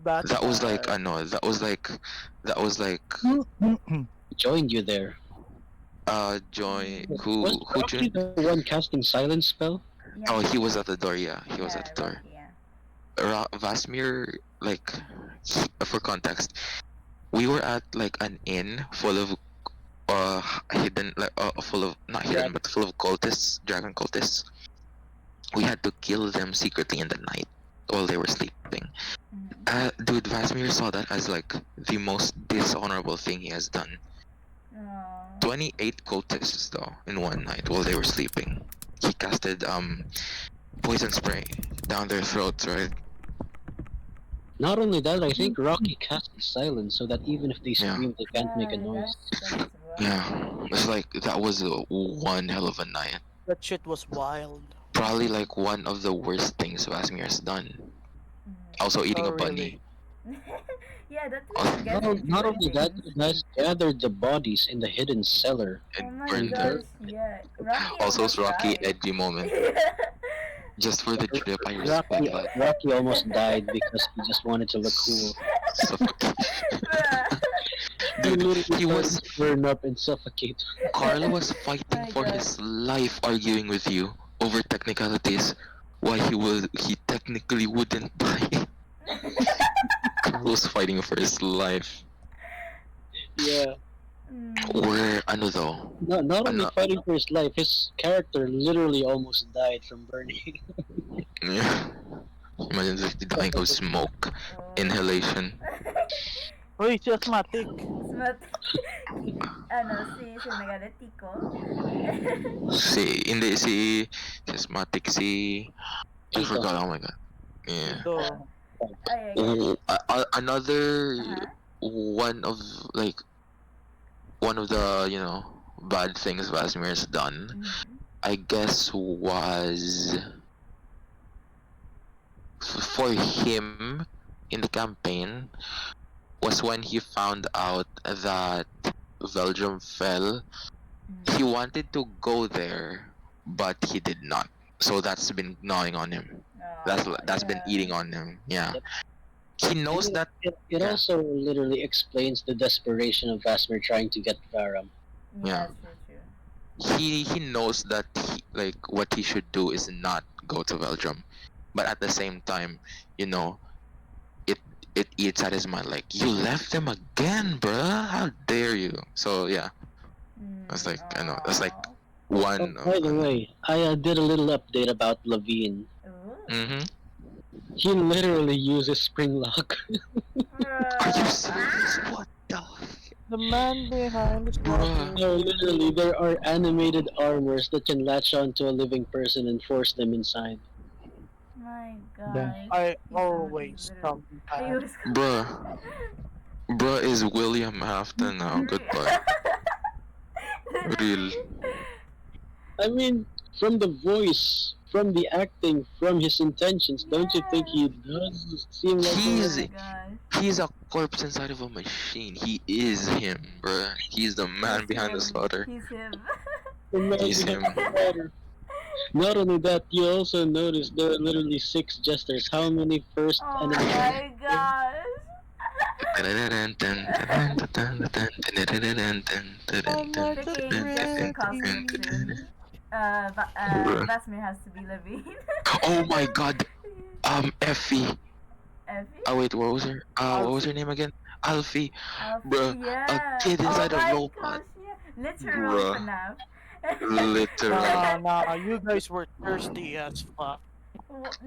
B: That's
D: That was like,
B: bad.
D: no, that was like,
E: Joined you there.
D: Joy,
E: Was
D: who
E: Rocky
D: joined?
E: the one casting silence spell?
C: Yeah.
D: Oh, he was at the door. Yeah, he was
C: Yeah,
D: at the door.
C: Rocky, yeah.
D: Vasmir, like, for context, we were at like an inn full of hidden, like full of, not hidden, but full of cultists, dragon cultists. We had to kill them secretly in the night while they were sleeping. Dude, Vasmir saw that as like the most dishonorable thing he has done.
C: Aw.
D: 28 cultists though in one night while they were sleeping. He casted poison spray down their throats, right?
E: Not only that, I think Rocky casted silence so that even if they
D: Yeah.
E: scream, they can't make a
C: Yeah,
E: noise.
C: that's rough.
D: Yeah, it's like that was one hell of a night.
B: That shit was wild.
D: Probably like one of the worst things Vasmir has done.
C: Mhm.
D: Also eating
B: Oh,
D: a bunny.
C: Yeah, that
D: Oh,
C: really gets into
E: Not only that,
C: things.
E: you guys gathered the bodies in the hidden cellar.
C: Oh
D: And
C: my
D: burned
C: gosh,
D: them.
C: yeah. Rocky
D: Also,
C: almost
D: Rocky
C: died.
D: edgy moment. Just for the drip, I respect
E: Rocky,
D: that.
E: Rocky almost died because he just wanted to look cool.
D: Suffocation.
C: Bruh.
D: Dude,
E: literally
D: he was.
E: started to burn up and suffocate.
D: Carl was fighting
C: My
D: for
C: God.
D: his life, arguing with you over technicalities. Why he technically wouldn't die. Carl was fighting for his life.
E: Yeah.
D: Where ano though?
E: Not only
D: Ano-
E: fighting for his life, his character literally almost died from burning.
D: Yeah. Imagine if dying of smoke, inhalation.
B: Oh, he's asthmatic.
C: si Nagaretico.
D: si Charismatic, I
E: Tito.
D: forgot. Oh my god. Yeah.
B: Ito.
C: Okay, okay.
D: Another
C: Uh-huh.
D: one of like one of the bad things Vasmir has done,
C: Mm-hmm.
D: I guess, was for him in the campaign was when he found out that Belgium fell. He
C: Mm-hmm.
D: wanted to go there, but he did not. So that's been gnawing on him.
C: Oh,
D: That's been
C: yeah.
D: eating on him. Yeah,
E: Yep.
D: he
E: I
D: knows
E: mean,
D: that.
E: it
D: Yeah,
E: also literally explains the desperation of Vasmir trying to get Varareim.
D: yeah.
C: Yeah, true.
D: He knows that what he should do is not go to Belgium, but at the same time, you know, it it eats at his mind like you left him again, bruh. How dare you? So yeah, that's like I know that's like
C: Oh.
E: Oh,
D: one of
E: by the way, I did a little update about Levine.
C: Ooh.
D: Mm-hmm.
E: He literally uses spring lock.
D: Are you
C: Bruh.
D: serious?
C: Ah!
D: What the
B: The man behind the
D: bruh?
B: shutter.
E: No, literally, there are animated armors that can latch onto a living person and force them inside.
C: My
A: Damn.
C: gosh.
B: I
C: He's
B: always
C: literally.
B: come
C: He
B: back.
C: was.
D: Bruh. Bruh is William Afton now. Goodbye. Real.
C: Literally.
E: I mean, from the voice, from the acting, from his intentions, don't you think
C: Yes.
E: he does seem like
C: Oh
D: He's
C: my
E: him?
C: gosh.
D: he's a corpse inside of a machine. He is him, bruh. He's the man
C: He's
D: behind the
C: him.
D: slaughter.
C: He's him.
E: The man
D: He's
E: behind
D: him.
E: the water. Not only that, you also notice there are literally 6 jesters. How many first
C: Oh
E: enemy?
C: my gosh.
B: I'm like a
C: Freaking Jester costume
B: pretty.
C: soon.
D: Bruh.
C: Vasmir has to be Levine.
D: Oh my god. Effie.
C: Effie?
D: Oh wait, what was her
B: Alfie.
D: name again? Alfie. Bruh.
C: Alfie,
D: A
C: yeah.
D: kid
C: Oh
D: inside a
C: my
D: robot.
C: gosh, yeah. Literal
D: Bruh.
C: FNAF.
D: Literal.
B: Nah, you guys were thirsty as fuck.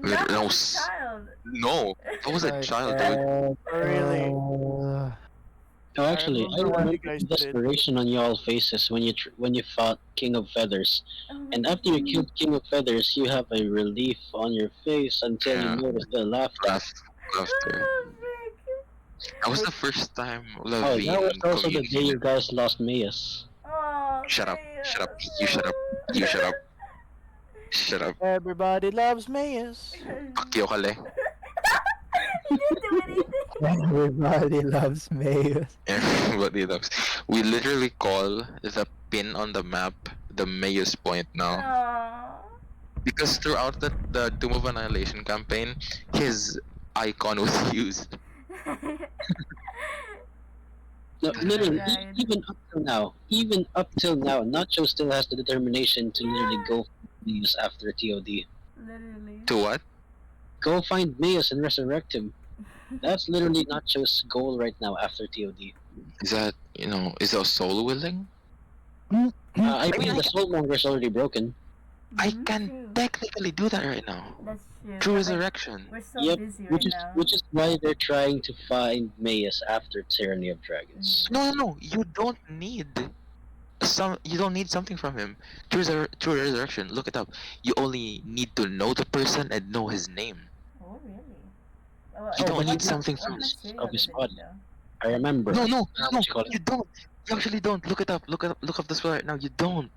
C: That
D: No,
C: was a child.
D: no. I was a
A: Like,
D: child, dude.
B: Really.
E: Oh,
B: I
E: actually, I
B: remember what
E: remember
B: you guys
E: the
B: did.
E: desperation on y'all faces when you fought King of Feathers.
C: Oh my
E: And after you
C: gosh.
E: killed King of Feathers, you have a relief on your face until you
D: Yeah.
E: notice the laughter.
D: Laughter.
C: Oh, frick.
D: That was the first time
E: Oh, that was
D: Levine
E: also the day you
D: communicated.
E: guys lost Mayus.
C: Oh,
D: Shut up.
C: Maya.
D: Shut up. You shut up. You shut up. Shut up.
B: Everybody loves Mayas.
D: Pakyo ka le.
C: He didn't do anything.
A: Everybody loves Mayus.
D: Everybody loves. We literally call the pin on the map the Mayus point now.
C: Aww.
D: Because throughout the Doom of Annihilation campaign, his icon was used.
E: No,
C: Oh my
E: literally,
C: God.
E: even up till now, Nacho still has the determination to literally
C: Yeah.
E: go find Mayus after TOD.
C: Literally.
D: To what?
E: Go find Mayus and resurrect him. That's literally Nacho's goal right now after TOD.
D: Is that is our soul willing?
E: I
D: mean,
E: mean, the Soulmonger's already broken.
D: I
C: Mhm,
D: can
C: true.
D: technically do that right now.
C: That's true.
D: Through
C: but,
D: resurrection.
C: we're so
E: Yep,
C: busy right
E: which is
C: now.
E: which is why they're trying to find Mayus after Tyranny of Dragons.
D: No. You don't need You don't need something from him. Through resurrection. Look it up. You only need to know the person and know his name.
C: Oh, really?
D: You don't
E: but
D: need
E: you
D: something
C: what
D: from.
C: material
E: of his
C: does it
E: body.
C: need, though?
E: I remember.
D: No.
E: What you call it?
D: You don't. You actually don't. Look it up. Look up the spell right now. You don't.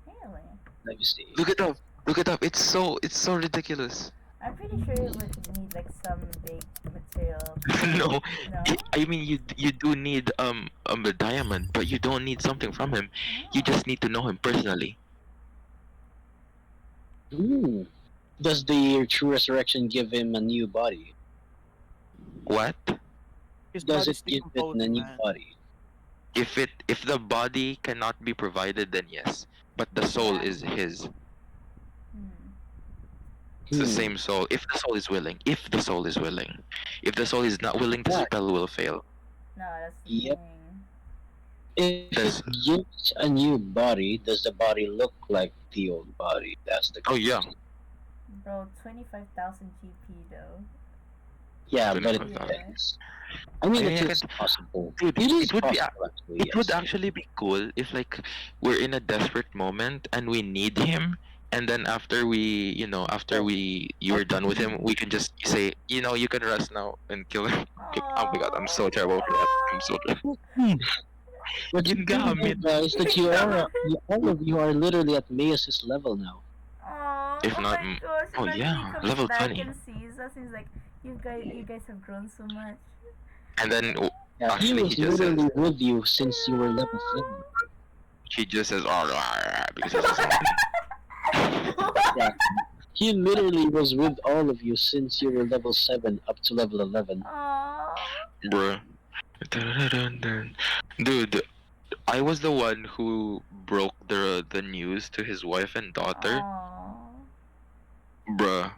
C: Really?
E: Let me see.
D: Look it up. Look it up. It's so ridiculous.
C: I'm pretty sure it would need like some big material.
D: No.
C: No?
D: I mean you do need a diamond, but you don't need something from him. You
C: Oh.
D: just need to know him personally.
E: Does the True Resurrection give him a new body?
D: What?
B: His
E: Does
B: body's
E: it give it a
B: decomposing,
E: new
B: man.
E: body?
D: If the body cannot be provided, then yes. But the soul
C: Yeah.
D: is his.
C: Hmm.
D: It's the
E: Hmm.
D: same soul. If the soul is willing. If the soul is willing. If the soul is not willing, the
E: Right.
D: spell will fail.
C: No, that's the
E: Yep.
C: thing.
E: If
D: Does-
E: it gives a new body, does the body look like the old body? That's the
D: Oh yeah.
C: Bro, 25,000 GP though.
E: Yeah, but it
D: 25,000.
E: depends. I mean,
D: I
E: it
D: mean, I
E: is
D: can,
E: possible.
D: dude,
E: It is
D: it would be
E: possible, actually,
D: it would
E: yes.
D: actually be cool if like we're in a desperate moment and we need him, and then after after
E: Oh,
D: you're done with him, we can just say, you can rest now and kill him. Oh my god, I'm so terrible for that. I'm so
A: Hmm.
E: but you do know,
D: gingamit.
E: guys, that all of you are literally at Meus's level now.
C: Oh,
D: If
C: oh
D: not,
C: my gosh!
D: oh
C: Imagine he
D: yeah,
C: comes
D: level
C: back
D: 20.
C: and sees us. He's like, you guys have grown so much.
D: And then
E: Yeah, he
D: actually
E: was literally with you since you were level 7.
D: he just says, oh, because he's a zombie.
E: Yeah, he literally was with all of you since you were level 7 up to level 11.
C: Oh.
D: Bruh. Dun-dun-dun-dun. Dude, I was the one who broke the news to his wife and daughter.
C: Oh.
D: Bruh.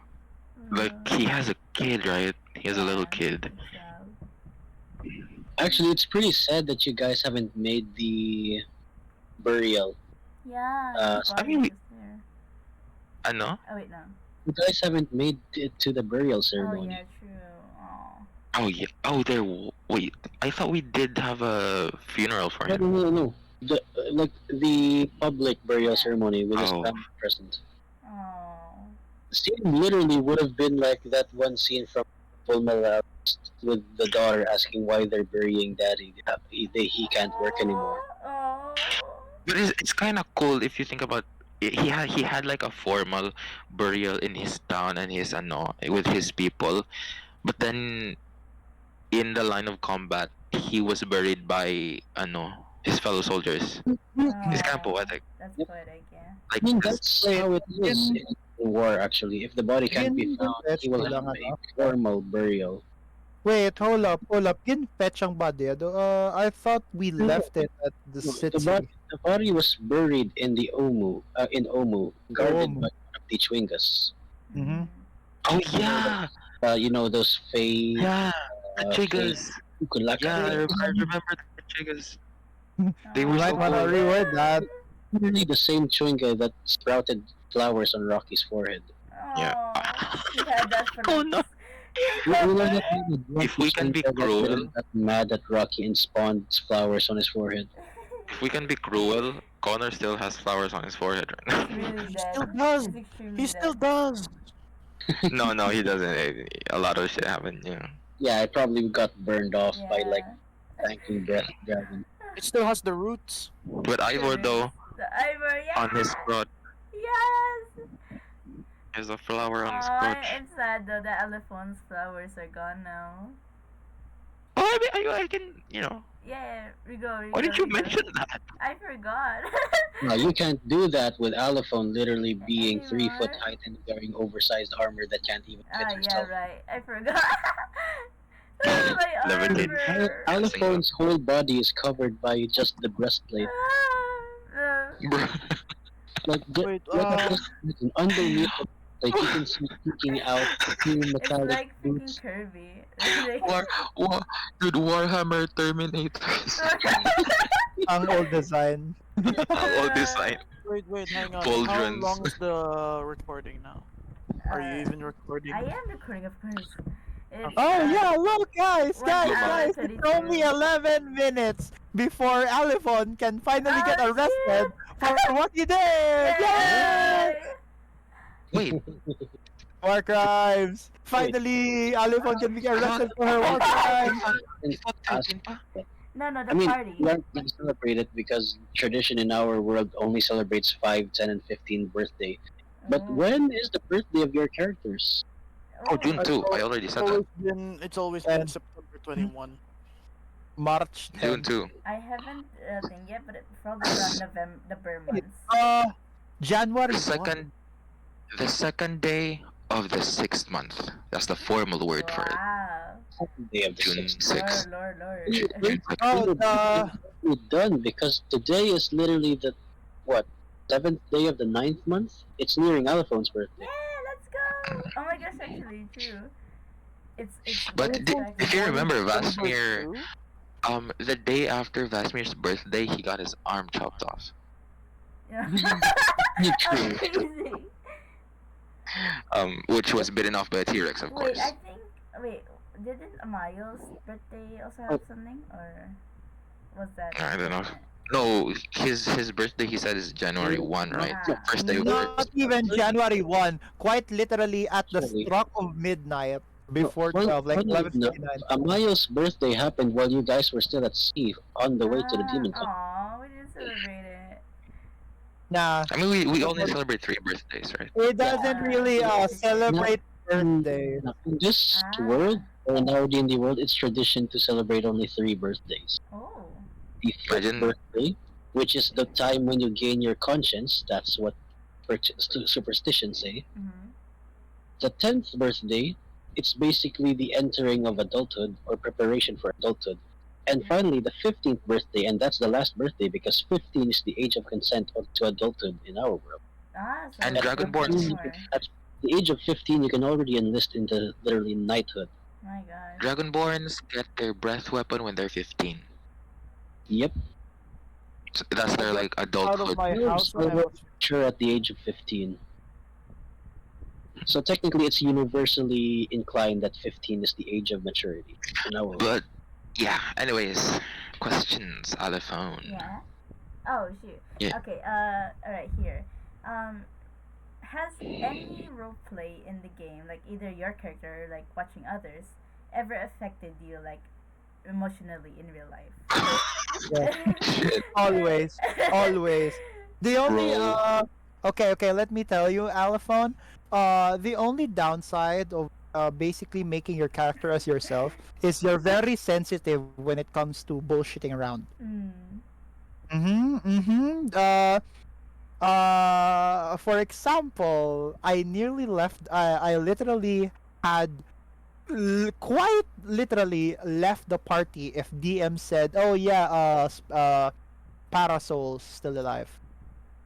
D: Like, he has a kid, right? He has a little kid.
E: Actually, it's pretty sad that you guys haven't made the burial.
C: Yeah,
E: Uh,
D: I
C: body
D: mean,
C: was there.
D: ano?
C: Oh wait, no.
E: You guys haven't made it to the burial
C: Oh
E: ceremony.
C: yeah, true. Oh.
D: Oh, yeah. Oh, wait. I thought we did have a funeral for
E: No,
D: him.
E: no, no, no. Like the public burial ceremony with his
D: Oh.
E: family present.
C: Oh.
E: The scene literally would have been like that one scene from Full Metal Alchemist with the daughter asking why they're burying daddy. He can't work anymore.
C: Oh.
D: But it's kind of cool if you think about it. He had like a formal burial in his town and his with his people, but then in the line of combat he was buried by his fellow soldiers. It's kind of poetic.
C: That's
E: Yep.
C: poetic, yeah.
D: Like
E: I mean, that's
A: Wait,
E: how it is
A: in
E: in war, actually. If the body can't be found,
A: fetch
E: he will
A: ko
E: have
A: lang
E: a formal burial.
A: Wait, hold up. Gin-fetch ang body. I thought we
E: No,
A: left it at the
E: no,
A: city.
E: the body was buried in the Omu, guarded
A: Omu.
E: by one of the Chwingas.
A: Mm-hmm.
D: oh yeah,
E: Those Fey,
D: yeah, the
E: Fey
D: Chigas.
E: Kukulaka.
D: Yeah, I remember the Chigas. They
A: You
D: were
A: might
D: so
A: wanna
D: cool.
A: reword that.
E: Literally the same Chwinga that sprouted flowers on Rocky's forehead.
D: Yeah.
C: Oh, he had that for
D: Oh
C: like
D: no.
E: You know that the
D: If we can be
E: Chwinga that literally
D: cruel,
E: got mad at Rocky and spawned flowers on his forehead.
D: if we can be cruel, Connor still has flowers on his forehead right
C: He's really
B: He
C: dead.
B: still does.
C: He's extremely
B: He still
C: dead.
B: does.
D: now. No, he doesn't. A lot of shit happened.
E: Yeah, I probably got burned off by like
C: Yeah.
E: thanking Breath Dragon.
B: It still has the roots.
D: But Ivor though,
C: The Ivor, yeah.
D: on his crotch,
C: Yes.
D: there's a flower on his
C: Oh,
D: crotch.
C: it's sad though. The Alephone's flowers are gone now.
D: Oh, I mean, I can,
C: Yeah, we go.
D: Why did you mention that?
C: I forgot.
E: No, you can't do that with Alephone literally being 3 foot
C: Anymore?
E: height and wearing oversized armor that can't even fit
C: Yeah,
E: herself.
C: right. I forgot. My
D: Levitate.
C: armor.
E: Alephone's whole body is covered by just the breastplate.
D: Bruh.
E: Like,
B: Wait,
E: underneath, like you can see peeking out two
C: It's
E: metallic
C: like freaking
E: boots.
C: Kirby. It's like-
D: Dude, Warhammer Terminators.
A: Ang old design.
D: All design.
B: wait, hang on. How
D: Pauldrons.
B: long is the recording now? Are you even recording?
C: I am recording, of course. It's,
A: Oh yeah, look guys,
C: 1 hour,
A: guys, it's
C: 32.
A: only 11 minutes before Alephone can finally get
C: Oh,
A: arrested for what he did! Yay!
D: Wait,
A: War crimes! Finally, Alephone can be arrested for her war crimes!
C: No, the
E: I mean,
C: party.
E: we aren't going to celebrate it because tradition in our world only celebrates 5, 10, and 15 birthday. But
C: Oh.
E: when is the birthday of your characters?
D: oh, June 2. I already said that.
B: It's always been
A: And-
B: September 21.
A: March
D: June
A: 10.
D: 2.
C: I haven't thing yet, but it probably around November months.
A: January
D: The second day of the 6th month. That's the formal word for it.
C: Wow.
E: Day of the
D: June
E: 6th.
D: 6th.
C: Lord.
E: We're done because today is literally the, 7th day of the 9th month? It's nearing Alephone's birthday.
C: Yeah, let's go. Oh my gosh, actually, true. It's.
D: But if you remember
B: December
D: Vasmir,
B: 2?
D: the day after Vasmir's birthday, he got his arm chopped off.
C: Yeah.
E: True.
C: Crazy.
D: Which was bitten off by a T-Rex, of
C: Wait,
D: course.
C: I think. Wait, didn't Amiel's birthday also
E: Oh.
C: have something, or was that
D: I don't know.
C: different?
D: No, his birthday he said is January 1, right?
C: Ah,
D: First day of
A: Not
D: Christmas.
A: even January 1. Quite literally at the
E: Actually,
A: struck of midnight
E: no,
A: before 12, like
E: funnily enough,
A: 11:59.
E: Amayo's birthday happened while you guys were still at sea on the way to the demon camp.
C: aw, we didn't celebrate it.
A: Nah,
D: I mean, we
A: it
D: only
A: was-
D: celebrate 3 birthdays, right?
A: it
E: Yeah.
A: doesn't
C: Ah,
A: really
C: yes, yes, yes.
A: celebrate
E: Mm,
A: birthday.
E: no, in this
C: Ah.
E: world, or in our D&D world, it's tradition to celebrate only 3 birthdays.
C: Oh.
E: The fifth
D: Imagine.
E: birthday, which is the time when you gain your conscience, that's what superstitions say.
C: Mm-hmm.
E: The 10th birthday, it's basically the entering of adulthood or preparation for adulthood. And finally, the 15th birthday, and that's the last birthday because 15 is the age of consent to adulthood in our world.
C: Ah, so
D: And
C: it's
D: Dragonborns.
C: 15 more.
E: At the age of 15, you can already enlist into literally knighthood.
C: My gosh.
D: Dragonborns get their breath weapon when they're 15.
E: Yep.
D: So that's their like
B: Out of
D: adulthood.
B: my house when I
E: Dwarves
B: was
E: mature at the age of 15. So technically, it's universally inclined that 15 is the age of maturity in our world.
D: But yeah. Anyways, questions, Alephone.
C: Yeah. Oh shoot.
D: Yeah.
C: Okay. Alright. Here. Has any role play in the game, like either your character or like watching others, ever affected you like emotionally in real life?
D: Shit.
A: Always, always. The only
D: Bro.
A: okay, let me tell you, Alephone. The only downside of basically making your character as yourself is you're very sensitive when it comes to bullshitting around.
C: Mm.
A: For example, I nearly left. I literally had quite literally left the party if DM said, "Oh yeah, Parasol's still alive."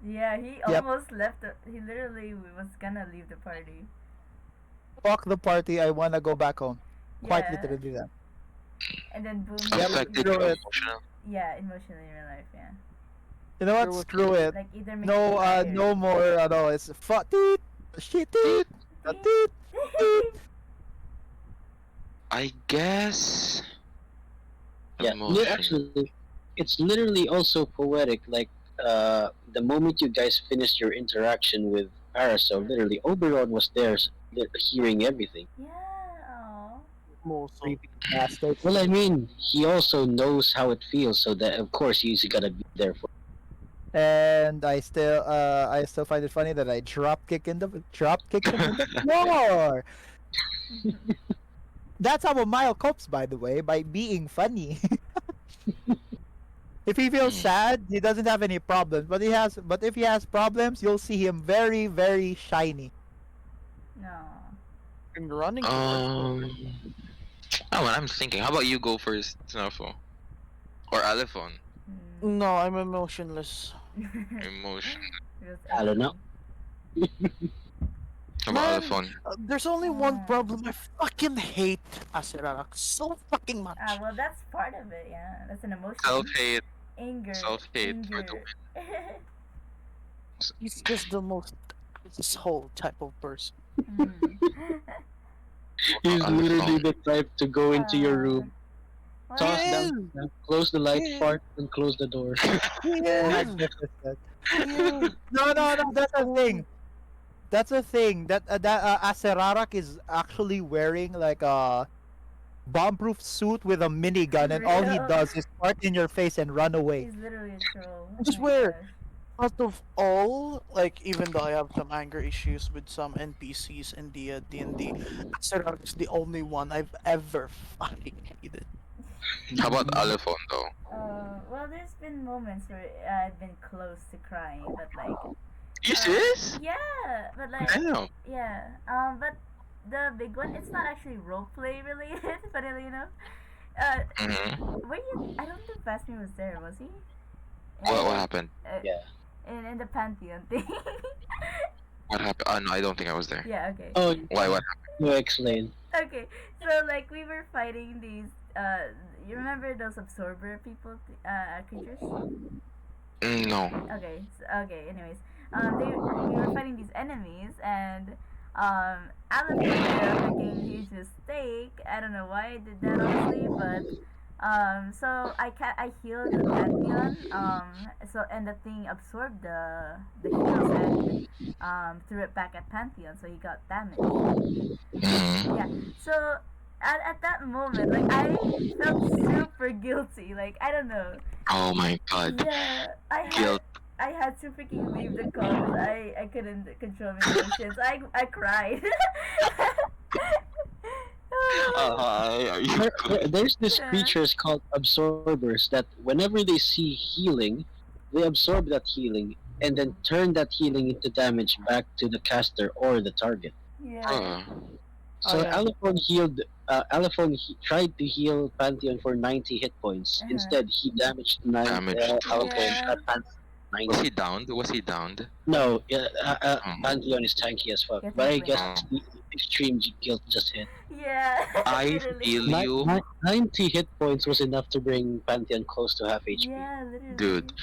C: Yeah, he
A: Yep.
C: almost left. He literally was gonna leave the party.
A: Fuck the party. I wanna go back home. Quite
C: Yeah.
A: literally that.
C: And then boom.
A: Yep,
D: Affected
A: screw
D: you
A: it.
D: emotional.
C: Yeah, emotionally in real life. Yeah.
A: You know what?
B: There was-
A: Screw it.
C: Like either make
A: No, no more. No, it's fuck. Shit. Toot.
D: I guess.
E: Yeah,
D: Emotion.
E: actually, it's literally also poetic. Like, the moment you guys finished your interaction with Parasol, literally, Oberon was there hearing everything.
C: Yeah. Aw.
B: most of
A: Creepy bastard.
E: Well, I mean, he also knows how it feels, so that, of course, he's gotta be there for.
A: And I still find it funny that I drop kick him in the floor. That's how Amiel copes, by the way, by being funny. If he feels sad, he doesn't have any problems. But if he has problems, you'll see him very, very shiny.
C: No.
B: been running.
D: Oh, I'm thinking. How about you go first, SNAFU? Or Alephone?
C: Mm.
B: No, I'm emotionless.
D: Emotion.
C: Feels
E: I don't know.
D: How about
B: Man,
D: Alephone?
B: There's only one problem. I fucking hate Aserarak so fucking much.
C: Well, that's part of it. Yeah, that's an emotion.
D: Self-hate.
C: Anger.
D: Self-hate for the
C: anger.
B: He's just the most this whole type of person.
C: Mm.
E: He's
D: on the
E: literally
D: phone.
E: the type to go into your room,
C: Well,
E: toss
B: Yeah.
E: down, close the light,
B: Yeah.
E: fart, and close the door.
A: Magnificent.
B: Yeah.
A: No, that's a thing. That's a thing. That Aserarak is actually wearing like a bomb-proof suit with a minigun, and all he
C: Real?
A: does is fart in your face and run away.
C: He's literally a troll.
B: I
C: Oh my
B: swear.
C: gosh.
B: Out of all, like, even though I have some anger issues with some NPCs in the D&D, Aserarak is the only one I've ever fucking hated.
D: How about Alephone though?
C: Well, there's been moments where I've been close to crying, but like,
D: You serious?
C: yeah, but like,
D: Damn.
C: yeah, but the big one, it's not actually roleplay related, funnily enough.
D: Mm-hmm.
C: Were you? I don't think Vasmir was there, was he?
D: What happened?
E: Yeah.
C: In the Pantheon thing.
D: What happened? No, I don't think I was there.
C: Yeah. Okay.
E: Oh,
D: Why? What?
E: you explain.
C: Okay. So like we were fighting these. You remember those absorber people? Creatures.
D: No.
C: Okay. Okay. Anyways, we were fighting these enemies, and Alephone made a freaking huge mistake. I don't know why I did that honestly, but so I healed the Pantheon. So and the thing absorbed the heals and threw it back at Pantheon, so he got damaged. Yeah.
D: Mm-hmm.
C: So at that moment, like I felt super guilty. Like I don't know.
D: Oh my god.
C: Yeah,
D: Guilt.
C: I had to freaking leave the call because I couldn't control my emotions. I cried.
D: Are you
E: There's this
C: Yeah.
E: creatures called absorbers that whenever they see healing, they absorb that healing and then turn that healing into damage back to the caster or the target.
C: Yeah.
D: Uh,
E: So
B: Oh, yeah.
E: Alephone healed. Tried to heal Pantheon for 90 hit points.
C: Uh-huh.
E: Instead, he damaged
D: Damaged.
E: Alephone
C: Yeah.
E: at Pantheon.
D: was
E: 90.
D: he downed? Was he downed?
E: No,
D: Um,
E: Pantheon is tanky as fuck.
C: Yeah,
E: But I
C: thankfully
E: guess
C: not.
E: the extreme guilt just hit.
C: Yeah.
D: I
C: Literally.
D: feel you,
E: 90 hit points was enough to bring Pantheon close to half HP.
C: Yeah, literally.
D: dude.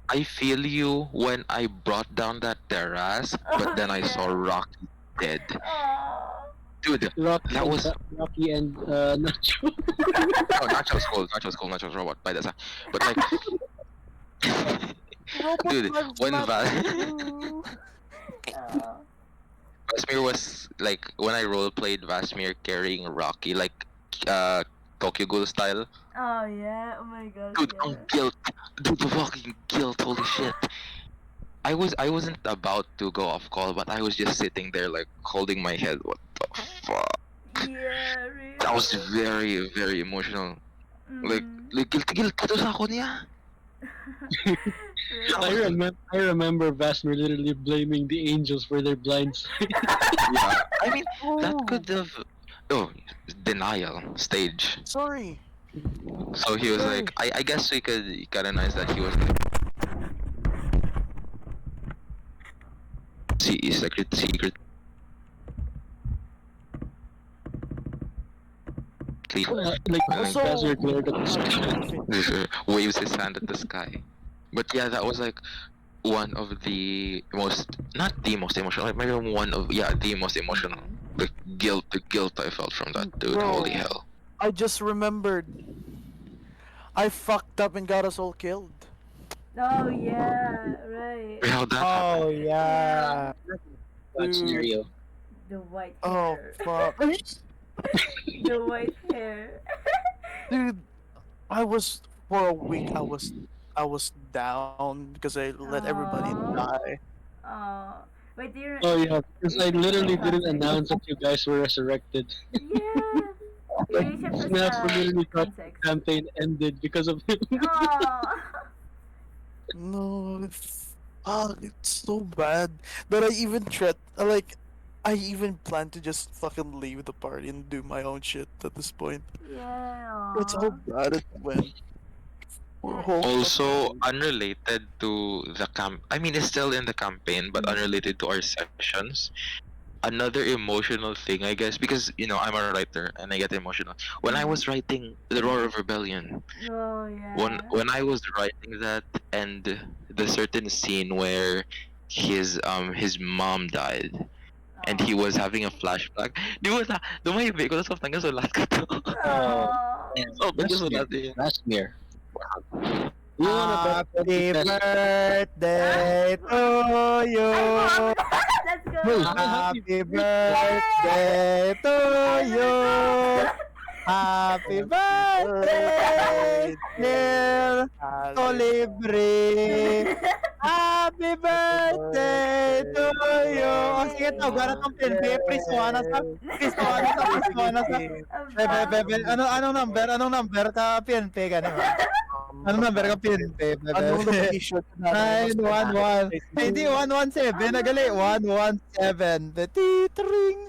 D: I feel you when I brought down that terrace, but then I saw
C: yeah.
D: Rocky dead.
C: Aww.
D: Dude,
E: Rocky,
D: that was
E: Rocky and Nacho.
D: oh, Nacho's cool, Nacho's robot by the time. But like, dude, when
C: Aw.
D: Vasmir was like when I role played Vasmir carrying Rocky like Tokyo Ghoul style.
C: Oh yeah. Oh my gosh.
D: Dude,
C: Yeah.
D: guilt. Dude, the fucking guilt. Holy shit. I wasn't about to go off call, but I was just sitting there like holding my head. What the fuck?
C: Yeah. Really.
D: That was very very emotional. Like guilt ka to sa ako niya.
C: Really.
E: I remember Vasmer literally blaming the angels for their blind sight.
D: Yeah, I mean that could have. Oh, denial stage.
B: Sorry.
D: So he was like, I guess we could canonize that he was like, secret.
E: Like
B: Also,
E: Vasmer glared at the sky.
D: Waves his hand at the sky. But yeah, that was like one of the most, not the most emotional, like maybe one of, yeah, the most emotional. The guilt I felt from that dude.
B: Bro.
D: Holy hell.
B: I just remembered. I fucked up and got us all killed.
C: Oh yeah. Right.
D: How that happened?
A: Oh yeah.
E: That scenario.
C: The white
B: Oh
C: hair.
B: fuck.
C: The white hair.
B: Dude, I was for a week. I was down because I let everybody
C: Aw.
B: die.
C: Oh. Wait, do you?
E: Oh yeah, because I literally didn't announce that you guys were resurrected.
C: Yeah. Yeah, you should put
E: SNAFU literally thought the
C: context.
E: campaign ended because of him.
C: Oh.
B: No, fuck, it's so bad that I even I even plan to just fucking leave the party and do my own shit at this point.
C: Yeah.
B: That's how bad it went.
D: Also, unrelated to the camp. I mean, it's still in the campaign, but unrelated to our sessions. Another emotional thing, I guess, because I'm a writer and I get emotional. When I was writing The Roar of Rebellion,
C: Oh yeah.
D: when I was writing that, and the certain scene where his mom died, and he was having a flashback. Di ba na, dumahimik ko, tapos tanggal sa lahat ko to.
C: Oh.
D: So, tanggal sa lahat yun.
E: Vasmer. You wanna bet
A: Happy birthday to you.
C: Let's go.
E: Wait,
A: Happy birthday to you. Happy birthday, dear Tolibre. Happy birthday to you. O sige to, gana tong PNP. Priswana sa. Anong number ka PNP ganun? Anong number ka PNP?
B: Anong location na
A: 911. Hindi 117, nagali 117. Titring.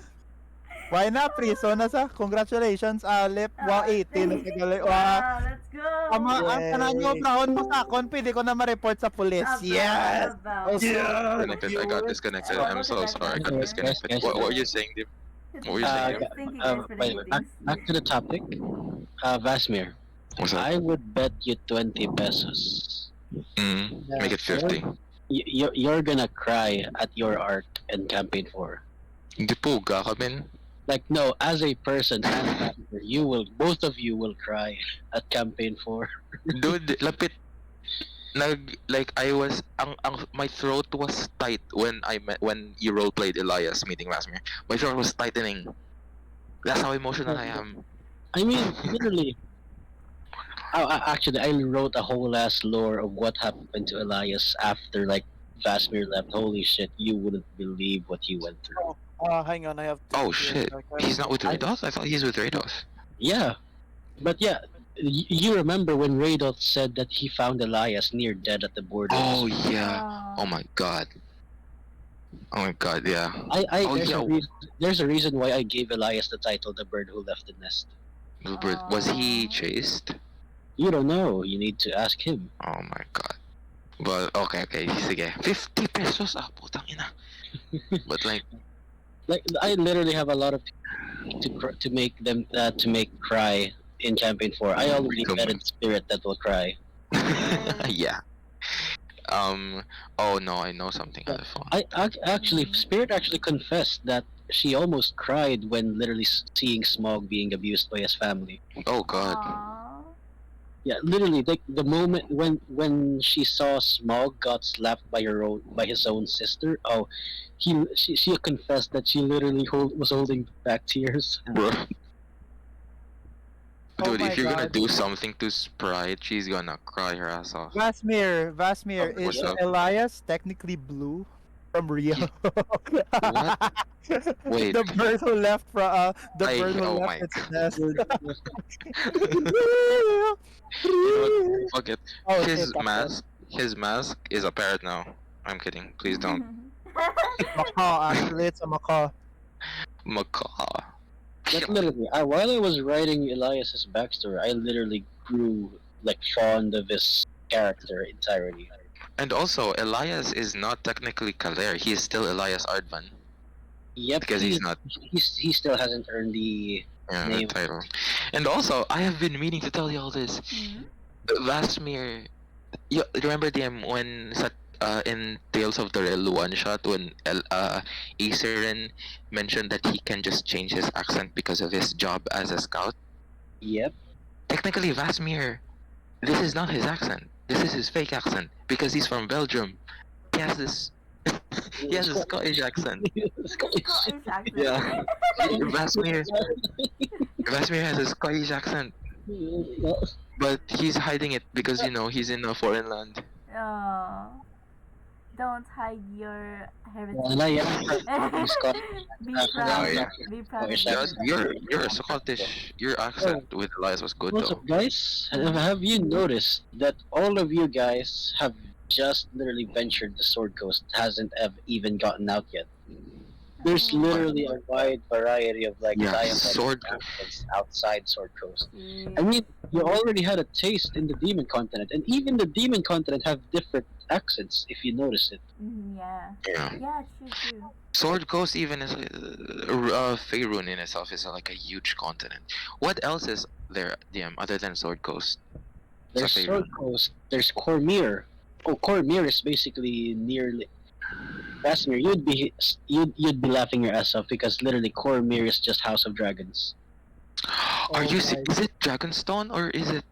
A: Why na priso na sa? Congratulations, Alep. Wow, 18 na nagali. Wow.
C: Wow, let's go.
A: Ang tanan nyo, brahon mo sa akon, pwede ko na ma-report sa police. Yes! Yeah!
D: I got disconnected. I'm so sorry. I got disconnected. What were you saying, Dim? What were you saying?
C: Thank you guys for the
E: By the way,
C: meetings.
E: back to the topic. Vasmer,
D: What's up?
E: I would bet you 20 pesos.
D: Make it 50.
E: You're gonna cry at your art in campaign 4.
D: Hindi puga ka, men.
E: Like no, as a person and Vasmir, you will both of you will cry at campaign 4.
D: Dude, lapit. Like I was my throat was tight when when you role played Elias meeting Vasmir. My throat was tightening. That's how emotional I am.
E: I mean, literally. Actually, I wrote a whole ass lore of what happened to Elias after like Vasmir left. Holy shit, you wouldn't believe what he went through.
B: Hang on, I have to.
D: Oh shit. He's not with Rados? I thought he's with Rados.
E: Yeah, but yeah, you remember when Radoth said that he found Elias near dead at the border?
D: Oh yeah. Oh my god. Oh my god, yeah. Oh,
E: There's a reason why I gave Elias the title "The Bird Who Left the Nest."
D: Wilbert, was he chased?
E: You don't know. You need to ask him.
D: Oh my god. But okay, sige. 50 pesos putang ina. But like
E: I literally have a lot of to make them to make cry in campaign 4. I already vetted spirit that will cry.
D: yeah. Oh no, I know something.
E: Spirit actually confessed that she almost cried when literally seeing Smog being abused by his family.
D: Oh god.
E: Yeah, literally, like the moment when she saw Smog got slapped by his own sister. Oh, she confessed that she literally was holding back tears.
D: Bro.
A: Oh
D: Dude,
A: my
D: if you're gonna
A: God.
D: do something to Sprite, she's gonna cry her ass off.
A: Vasmir,
D: Oh,
A: is
D: what's up?
A: Elias technically blue from Rio?
D: What? Wait.
A: The bird who left from bird who
D: oh
A: left
D: my
A: its nest.
D: You know what? Fuck it.
A: Oh,
D: His
A: shit,
D: mask is a parrot now. I'm kidding. Please don't.
A: macaw, actually, it's a macaw.
D: Macaw.
E: Like literally, while I was writing Elias's backstory, I literally grew like fond of his character entirely.
D: And also, Elias is not technically Kaler. He is still Elias Ardvan.
E: Yep,
D: Because he's not.
E: He still hasn't earned the
D: The
E: name.
D: title. And also, I have been meaning to tell you all this. Vasmir, you remember DM when in Tales of the Real one shot when Aetherin mentioned that he can just change his accent because of his job as a scout?
E: Yep.
D: Technically, Vasmir, this is not his accent. This is his fake accent because he's from Belgium. He has this. He has a Scottish accent. Yeah. Vasmir has a Scottish accent, but he's hiding it because he's in a foreign land.
C: Oh, don't hide your heritage. Be
D: Oh,
C: proud.
D: yeah.
C: Be proud of
E: Yeah,
C: it.
D: You're a Scottish. Your accent with Elias was good
E: What's
D: though.
E: up, guys? Have you noticed that all of you guys have just literally ventured the Sword Coast? Hasn't even gotten out yet. There's literally a wide variety of dialect
D: Sword.
E: accents outside Sword Coast.
C: Yeah.
E: I mean, you already had a taste in the Demon Continent, and even the Demon Continent have different accents if you notice it.
C: Yeah.
D: Yeah.
C: Yeah, true.
D: Sword Coast even is Faerun in itself is like a huge continent. What else is there, DM, other than Sword Coast?
E: There's
D: Sa
E: Sword Coast. There's Cormyr. Oh, Cormyr is basically nearly. Vasmir, you'd be laughing your ass off because literally Cormyr is just House of Dragons.
D: Are you?
A: my
D: Is it Dragonstone or is it?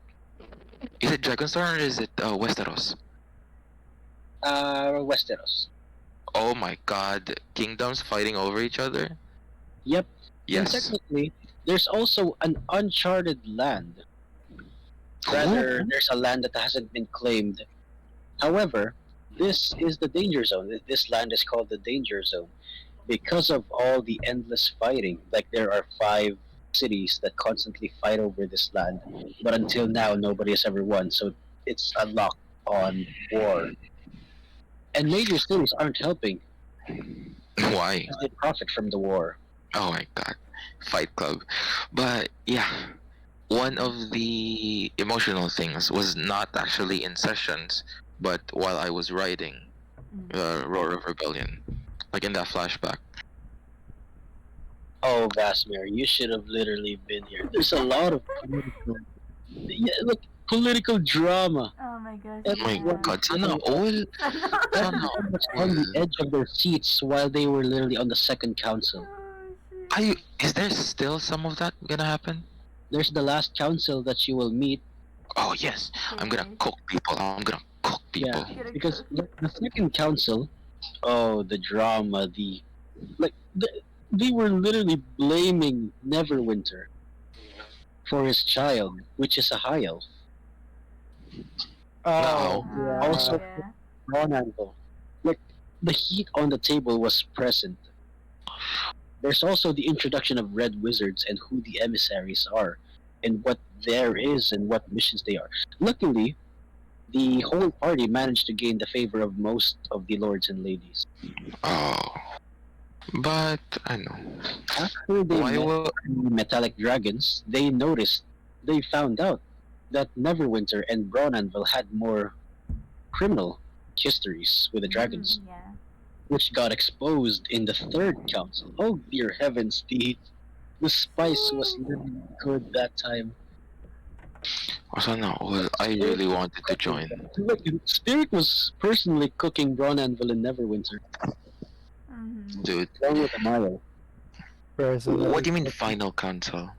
D: Is it Dragonstone or is it Westeros?
E: Westeros.
D: Oh my God! Kingdoms fighting over each other.
E: Yep. And
D: Yes.
E: technically, there's also an uncharted land. Rather, there's a land that hasn't been claimed. However, this is the danger zone. This land is called the danger zone because of all the endless fighting. Like there are 5 cities that constantly fight over this land, but until now nobody has ever won. So it's a lock on war. And major cities aren't helping
D: Why?
E: because they profit from the war.
D: Oh my God! Fight Club. But yeah, one of the emotional things was not actually in sessions, but while I was writing Roar of Rebellion, like in that flashback.
E: Oh, Vasmir, you should have literally been here. There's a lot of political drama.
C: Oh my gosh.
D: Oh my
C: yeah.
D: God! Sana all. Sana
E: On the edge of their seats while they were literally on the second council.
D: Is there still some of that gonna happen?
E: There's the last council that you will meet.
D: Oh yes, I'm gonna
C: Okay.
D: cook people. I'm gonna cook people.
E: Yeah, because the second council, oh, the drama, like the, they were literally blaming Neverwinter for his child, which is a high elf.
A: Oh,
D: No.
E: Also,
C: Yeah.
E: Ron Anvil. Like the heat on the table was present. There's also the introduction of red wizards and who the emissaries are, and what there is and what missions they are. Luckily, the whole party managed to gain the favor of most of the lords and ladies.
D: Oh, but I know.
E: After they
D: Why
E: met
D: will?
E: the metallic dragons, they found out that Neverwinter and Bronanville had more criminal histories with the dragons,
C: Yeah.
E: which got exposed in the third council. Oh dear heavens, the spice was really good that time.
D: Also, no. Well, I really wanted to join.
E: Look, Spirit was personally cooking Bronanville and Neverwinter,
C: Mm-hmm.
D: Dude,
E: along with Amiel.
A: personally.
D: what do you mean final council?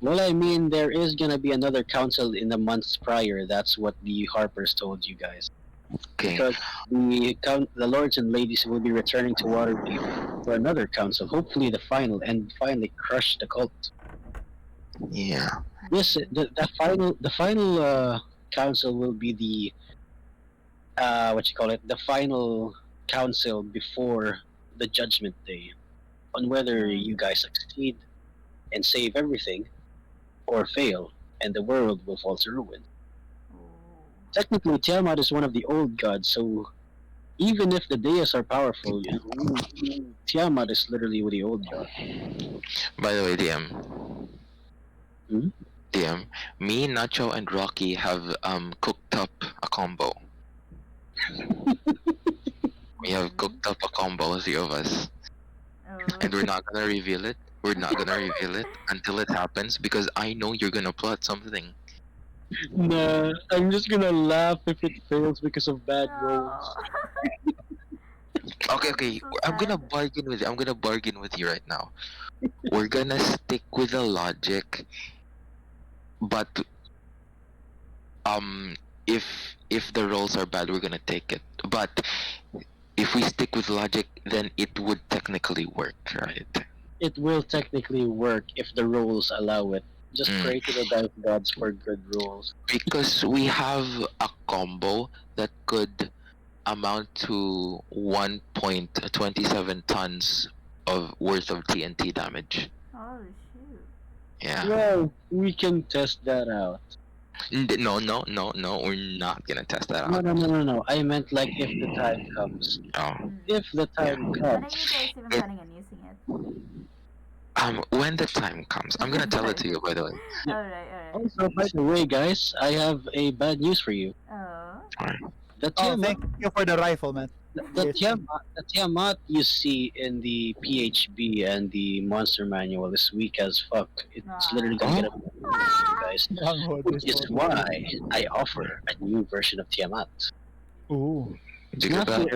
E: Well, I mean, there is gonna be another council in the months prior. That's what the Harpers told you guys.
D: Okay.
E: Because the lords and ladies will be returning to Waterdeep for another council, hopefully the final, and finally crush the cult.
D: Yeah.
E: Yes, the final council will be the what you call it, the final council before the Judgment Day, on whether you guys succeed and save everything, or fail, and the world will fall to ruin. Technically, Tiamat is one of the old gods, so even if the Deas are powerful, Tiamat is literally the old god.
D: By the way, DM.
E: Hmm?
D: DM. Me, Nacho, and Rocky have cooked up a combo. We have cooked up a combo, the three of us, and we're not gonna reveal it. We're not gonna reveal it until it happens because I know you're gonna plot something.
E: Nah, I'm just gonna laugh if it fails because of bad rolls.
D: Okay. I'm gonna bargain with you. I'm gonna bargain with you right now. We're gonna stick with the logic, but if the rolls are bad, we're gonna take it. But if we stick with logic, then it would technically work, right?
E: It will technically work if the rules allow it. Just pray to the dice gods for good rules.
D: Because we have a combo that could amount to 1.27 tons of worth of TNT damage.
C: Oh shoot.
D: Yeah.
E: Well, we can test that out.
D: No. We're not gonna test that
E: No,
D: out.
E: no. I meant like if the time comes.
D: Oh.
E: If the time
C: When are you
E: comes.
C: guys even planning on using it?
D: When the time comes, I'm gonna tell it to you. By the way.
C: Alright.
E: Also, by the way, guys, I have a bad news for you.
C: Oh.
E: The
A: Oh,
E: Tiamat,
A: thank you for the rifle, man.
E: the Tiamat you see in the PHB and the monster manual is weak as fuck. It's literally gonna get up with you guys. Which is why I offer a new version of Tiamat.
A: Ooh.
D: Did you get that?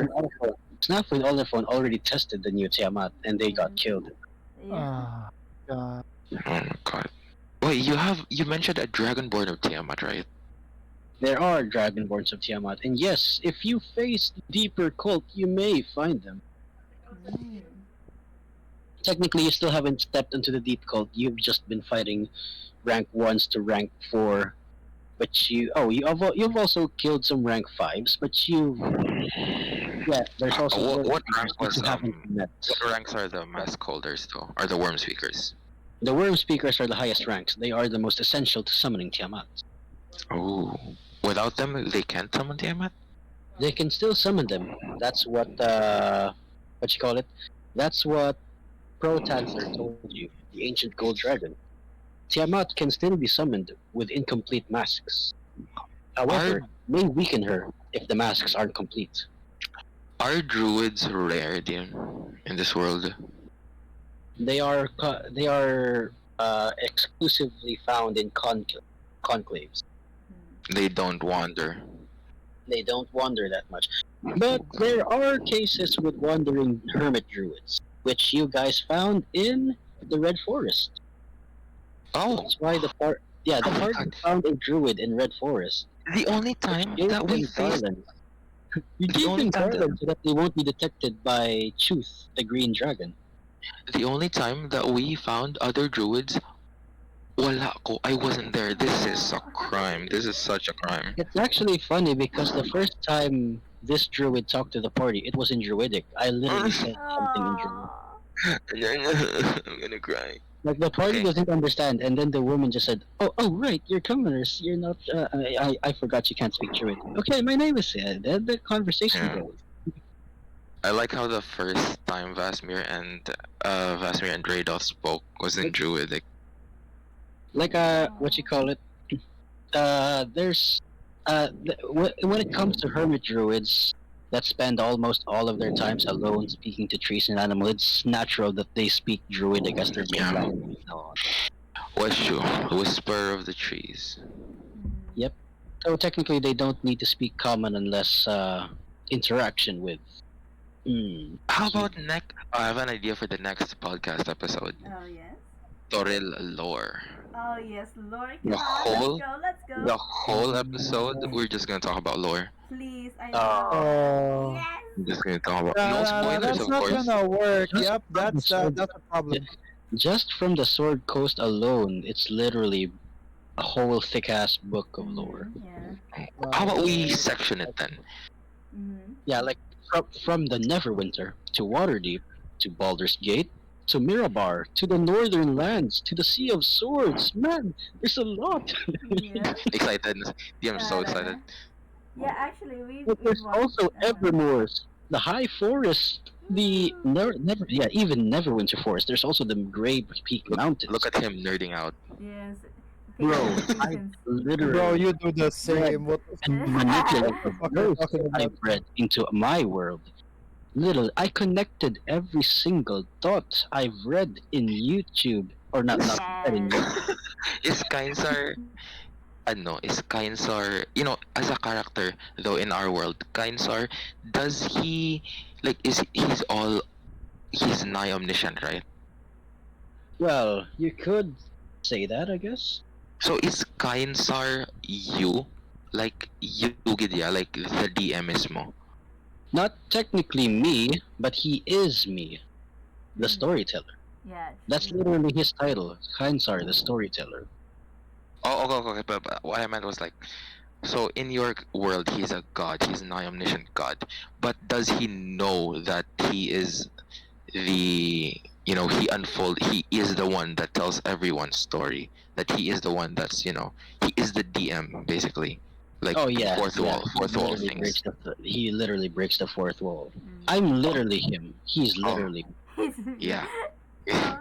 E: SNAFU and Alephone already tested the new Tiamat and they got killed.
C: Yeah.
A: God.
D: Oh my god. Wait, you mentioned a dragonborn of Tiamat, right?
E: There are Dragonborns of Tiamat, and yes, if you face the deeper cult, you may find them. Technically, you still haven't stepped into the deep cult. You've just been fighting rank 1s to rank 4. But you've also killed some rank 5s, but there's also
D: what rank was
E: you haven't met.
D: what ranks are the mask holders though? Are the worm speakers?
E: The worm speakers are the highest ranks. They are the most essential to summoning Tiamat.
D: Oh. Without them, they can't summon Tiamat?
E: They can still summon them. That's what you call it? That's what Protantler told you, the ancient gold dragon. Tiamat can still be summoned with incomplete masks. However, may weaken her if the masks aren't complete.
D: Are druids rare, Dean, in this world?
E: They are exclusively found in conclaves.
D: They don't wander.
E: They don't wander that much. But there are cases with wandering hermit druids, which you guys found in the Red Forest.
D: Oh,
E: That's why the
D: oh my
E: party
D: god.
E: found a druid in Red Forest,
D: The only
E: which
D: time
E: gave
D: that we
E: them
D: faced,
E: garland. You
D: the
E: gave
D: only
E: them
D: time that,
E: garland so that they won't be detected by Chuth, the green dragon.
D: the only time that we found other druids, wala ko. I wasn't there. This is a crime. This is such a crime.
E: It's actually funny because the first time this druid talked to the party, it was in Druidic. I literally said something in Druidic.
C: Oh.
D: I'm gonna cry.
E: Like the party
D: Okay.
E: doesn't understand, and then the woman just said, "Oh, right, you're commoners. You're not. I forgot you can't speak Druid. Okay, my name is." Then the conversation
D: Yeah.
E: goes.
D: I like how the first time Vasmir and Radolf spoke was in Druidic.
E: Like what you call it? There's when it comes to hermit druids that spend almost all of their times alone speaking to trees and animals, it's natural that they speak Druidic as their main
D: Yeah.
E: language. No.
D: Was true. Whisper of the trees.
E: Yep. So technically, they don't need to speak common unless interaction with.
D: How about I have an idea for the next podcast episode.
C: Oh yes.
D: Toril lore.
C: Oh yes, Lord,
D: The
C: come on,
D: whole-
C: let's go.
D: The whole episode, we're just gonna talk about lore.
C: Please, I
E: Oh.
C: love
A: Oh.
C: Yes.
D: We're just gonna talk about no spoilers,
A: That's
D: of
A: not
D: course.
A: gonna work.
E: Just
A: Yep, that's a problem.
E: Just from the Sword Coast alone, it's literally a whole thick ass book of lore.
C: Yeah.
D: How about we section it then?
E: Yeah, like from the Neverwinter to Waterdeep to Baldur's Gate to Mirabar to the Northern Lands to the Sea of Swords. Man, there's a lot.
C: Yeah.
D: Excited. Yeah, I'm so excited.
C: Yeah, actually, we've
E: But there's
C: watched,
E: also Evermoors, the High Forest, the even Neverwinter Forest. There's also the Grey Peak Mountains.
D: Look at him nerding out.
C: Yes.
E: Bro,
C: Taking
E: I
C: seasons.
E: literally
A: Bro, you do the same. What the
E: and manipulate the
A: fuck are you
E: words
A: talking about?
E: I've read into my world. Little, I connected every single thought I've read in YouTube, or not read in YouTube.
D: Is Kainsar is Kainsar, as a character though in our world, Kainsar, does he he's nigh omniscient, right?
E: Well, you could say that, I guess.
D: So is Kainsar you? Like you Gidya, like the DM mismo.
E: Not technically me, but he is me, the storyteller.
C: Yeah.
E: That's
C: true.
E: literally his title, Kainsar, the storyteller.
D: Oh, okay, but what I meant was like, so in your world, he's a god, he's an omniscient god, but does he know that he is he is the one that tells everyone's story, that he is the one that's, he is the DM, basically. Like,
E: Oh yeah,
D: fourth
E: yeah.
D: wall
E: He literally
D: things.
E: he literally breaks the fourth wall.
C: Mm.
E: I'm literally him. He's literally.
D: Yeah.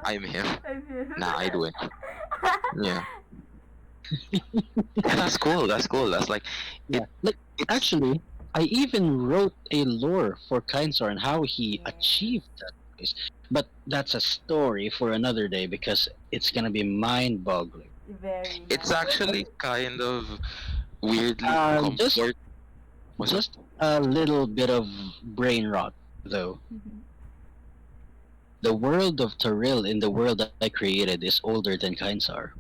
D: I'm him. Nah, I do it. Yeah. That's cool, that's like,
E: Yeah. Like actually, I even wrote a lore for Kainsar and how he
C: Yeah.
E: achieved that place. But that's a story for another day because it's gonna be mind-boggling.
C: Very.
D: it's
C: nice.
D: actually kind of weirdly
E: Just
D: comfort. What's up?
E: just a little bit of brain rot, though. The world of Toril in the world that I created is older than Kainsar.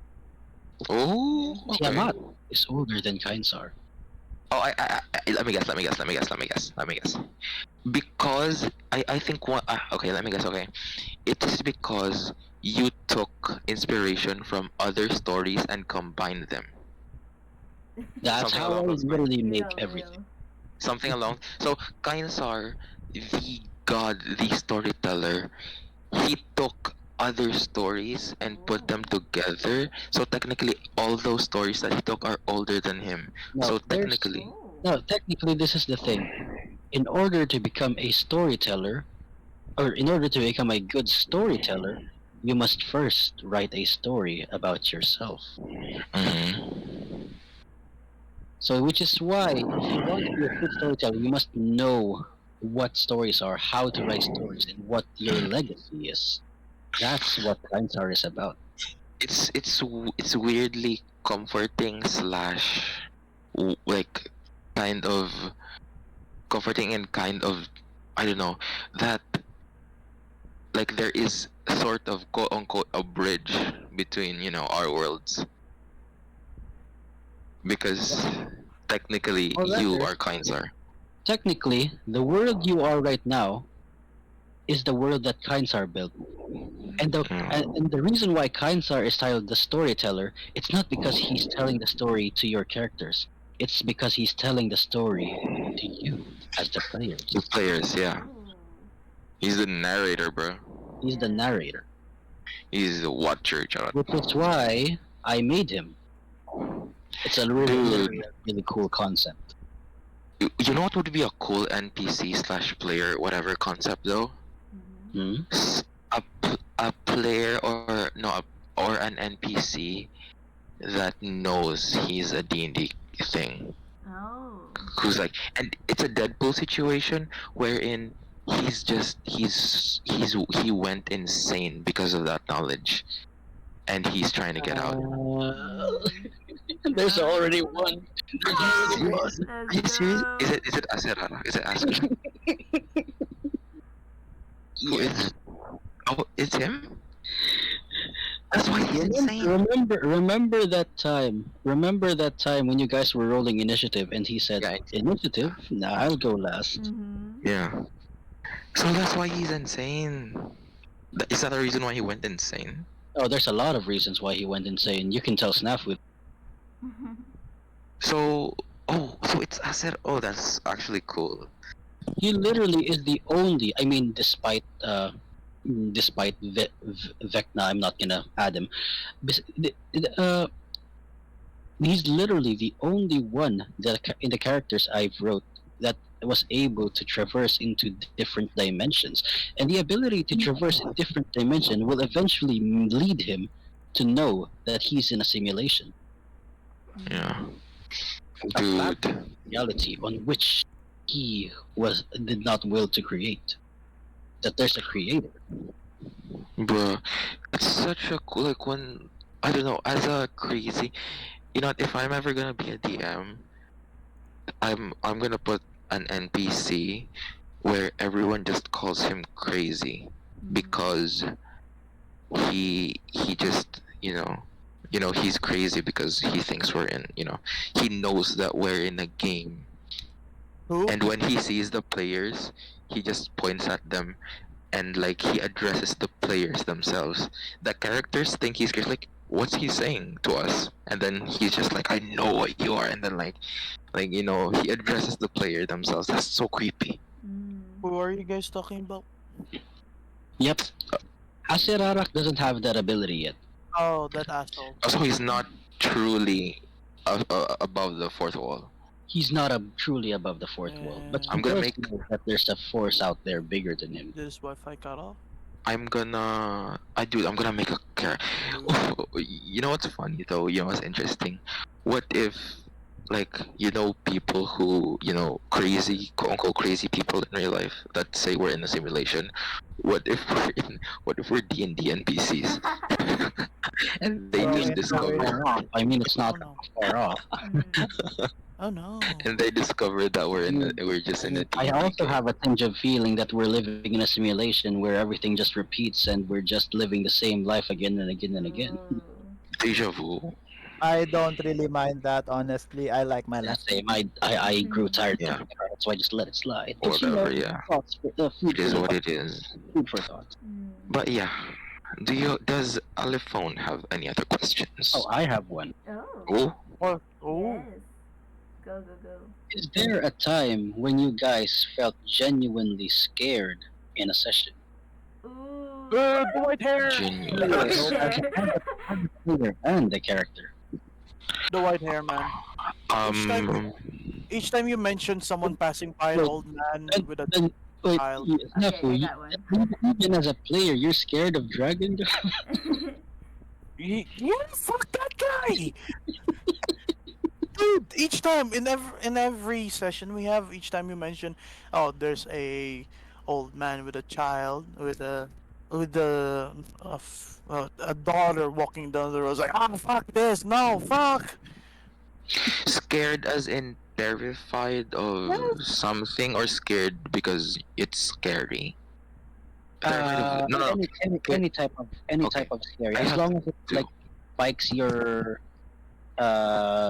D: Oh, okay.
E: Tiamat is older than Kainsar.
D: Oh, let me guess. Because I think okay, let me guess. Okay, it is because you took inspiration from other stories and combined them.
E: That's
D: Something
E: how I
D: along those lines.
E: literally make
C: Real,
E: everything.
D: Something along. So Kainsar, the god, the storyteller, he took other stories and put them together. So technically, all those stories that he took are older than him.
E: No,
D: So
E: there's-
D: technically,
E: No, technically, this is the thing. In order to become a storyteller, or in order to become a good storyteller, you must first write a story about yourself.
D: mhm.
E: So, which is why, if you want to be a good storyteller, you must know what stories are, how to write stories, and what your legacy is. That's what Kainsar is about.
D: It's weirdly comforting slash like kind of comforting and kind of, I don't know, that like there is sort of quote unquote a bridge between our worlds, because technically
E: Or
D: you
E: rather,
D: are Kainsar.
E: technically, the world you are right now is the world that Kainsar built. And the
D: Mm.
E: and the reason why Kainsar is titled the storyteller, it's not because he's telling the story to your characters. It's because he's telling the story to you as the
D: The
E: players.
D: players, yeah.
C: Ooh.
D: He's the narrator, bro.
E: He's the
C: Yeah.
E: narrator,
D: He's the watcher, John.
E: which is why I made him. It's a really, literally
D: Dude,
E: a really cool concept.
D: you know what would be a cool NPC slash player, whatever concept though?
C: Mhm.
E: Hmm?
D: A player or no, or an NPC that knows he's a D&D thing.
C: Oh.
D: Who's like, and it's a Deadpool situation wherein he went insane because of that knowledge, and he's trying to get out.
E: There's already one. There's already one.
C: Let's
D: Are you serious?
C: go.
D: Is it Aserara? Is it Aser? Who is? Oh, it's him. That's why he's insane.
E: Remember that time. Remember that time when you guys were rolling initiative and he said,
D: Yeah.
E: "Initiative? Nah, I'll go last."
C: Mhm.
D: Yeah. So that's why he's insane. Is that the reason why he went insane?
E: Oh, there's a lot of reasons why he went insane. You can tell SNAFU.
D: So, so it's Aser. Oh, that's actually cool.
E: He literally is the only. I mean, despite Vecna, I'm not gonna add him. He's literally the only one that in the characters I've wrote that was able to traverse into different dimensions, and the ability to traverse in different dimensions will eventually lead him to know that he's in a simulation,
D: Yeah.
E: a flat
D: Dude.
E: reality on which he did not will to create. That there's a creator.
D: Bro, it's such a cool, like, when, I don't know, as a crazy, if I'm ever gonna be a DM, I'm gonna put an NPC where everyone just calls him crazy because he just, he's crazy because he thinks he knows that we're in a game.
B: Who?
D: And when he sees the players, he just points at them and like he addresses the players themselves. The characters think he's just like, what's he saying to us? And then he's just like, I know what you are. And then he addresses the player themselves. That's so creepy.
B: Who are you guys talking about?
E: Yep. Aserarak doesn't have that ability yet.
B: Oh, that asshole.
D: Also, he's not truly above the fourth wall.
E: He's not truly above the fourth wall, but
B: Yeah.
E: he
D: I'm gonna
E: does
D: make-
E: know that there's a force out there bigger than him.
B: This Wi-Fi cut off.
D: I'm gonna make a character. You know what's funny though? You know what's interesting? What if, people who, crazy, quote unquote crazy people in real life that say we're in a simulation. What if we're D&D NPCs? And they
A: Oh,
D: just
A: yeah.
D: discover,
E: I mean, it's not
B: Oh no.
E: far off.
B: Oh no.
D: and they discover that we're just in a D&D
E: I also
D: game.
E: have a tinge of feeling that we're living in a simulation where everything just repeats and we're just living the same life again and again and again.
D: Deja vu.
A: I don't really mind that, honestly. I like my life.
E: Same. I grew tired
D: Yeah.
E: of it, so I just let it slide.
D: Whatever, yeah.
E: Food
D: It is
E: for
D: what
E: thought.
D: it is.
E: Food for thought.
D: But yeah, does Alephone have any other questions?
E: Oh, I have one.
C: Oh.
D: Oh,
B: Oh.
C: Yes. Go, go, go.
E: Is there a time when you guys felt genuinely scared in a session?
C: Ooh.
B: The white hair.
D: genius.
E: Player and the character.
B: The white hair man.
D: Um,
B: Each time you mention someone passing by an old man with a
E: And wait,
B: child.
E: Snafu,
C: Okay, I got one.
E: even as a player, you're scared of dragon.
B: Yeah, fuck that guy. Dude, each time in every session we have, each time you mention, oh, there's a old man with a child with a daughter walking down the road. It's like, oh fuck this, no fuck.
D: scared as in terrified of something, or scared because it's scary? No, no.
E: Any type of
D: Okay.
E: scary,
D: I
E: as
D: have
E: long as it
D: two.
E: like spikes your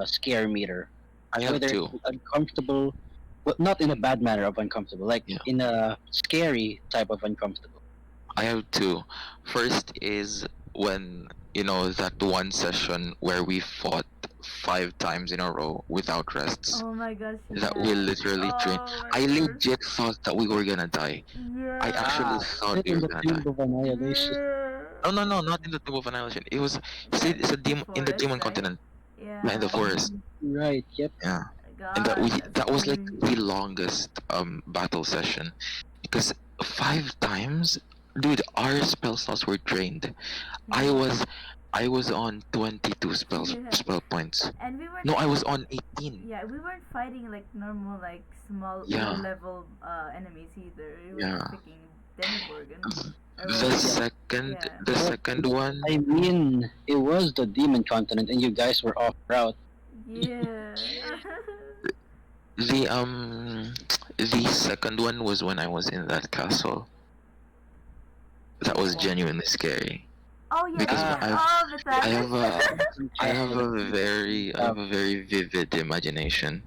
E: scare meter,
D: I have
E: whether
D: two.
E: it's uncomfortable, but not in a bad manner of uncomfortable, like
D: Yeah.
E: in a scary type of uncomfortable.
D: I have two. First is when, that one session where we fought 5 times in a row without rests.
C: Oh my gosh,
D: That we
C: yeah.
D: literally trained.
C: Oh my
D: I
C: gosh.
D: legit thought that we were gonna die. I actually
C: Yeah.
D: thought
E: Sit
D: we
E: in
D: were
E: the
D: gonna die.
E: Tomb of Annihilation.
C: Yeah.
D: No, no, no, not in the Tomb of Annihilation. It was, see, it's a
C: The
D: demon in the
C: forest,
D: demon
C: right?
D: continent. Yeah, in the
C: Yeah.
D: forest.
E: Right. Yep.
D: Yeah. And
C: God, that's
D: that was like
C: scary.
D: the longest battle session, because 5 times, dude, our spell slots were drained. I
C: Yeah.
D: was I was on 22
C: Yeah.
D: spell points.
C: And we weren't.
D: No, I was on 18.
C: Yeah, we weren't fighting like normal, like small,
D: Yeah.
C: low level enemies either. We were
D: Yeah.
C: freaking Demogorgon.
D: The second
C: Yeah.
D: the second one,
E: I mean, it was the demon continent, and you guys were off route.
C: Yeah.
D: the um the second one was when I was in that castle. That was genuinely scary,
C: Oh yeah.
D: because
C: Yeah.
D: I've
C: Oh, the
D: I have I have
E: Castle.
D: a very vivid imagination.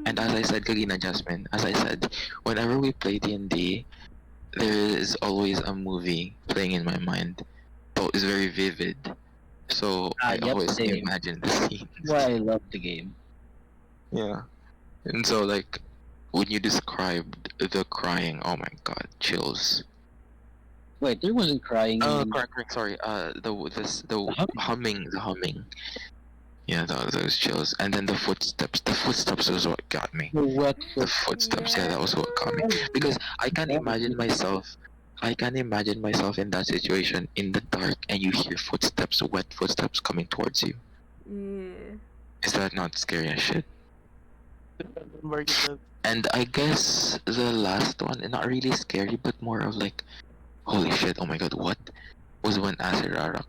D: And as I said, Kagina Jasmine, as I said, whenever we play D&D, there is always a movie playing in my mind. So it's very vivid. So I
E: Yep,
D: always
E: same.
D: imagine the scenes.
E: Why I love the game.
D: Yeah. And so, like, when you described the crying, oh my god, chills.
E: Wait, there wasn't crying.
D: Correct, sorry. The
E: Humming?
D: humming. Yeah, those chills. And then the footsteps. The footsteps was what got me.
E: The wet
D: The
E: foot.
D: footsteps, yeah, that was what got me. Because I can imagine myself in that situation in the dark, and you hear footsteps, wet footsteps coming towards you.
C: Yeah.
D: Is that not scary as shit?
B: Where you live.
D: And I guess the last one, and not really scary, but more of like, holy shit, oh my god, what? Was when Azirarak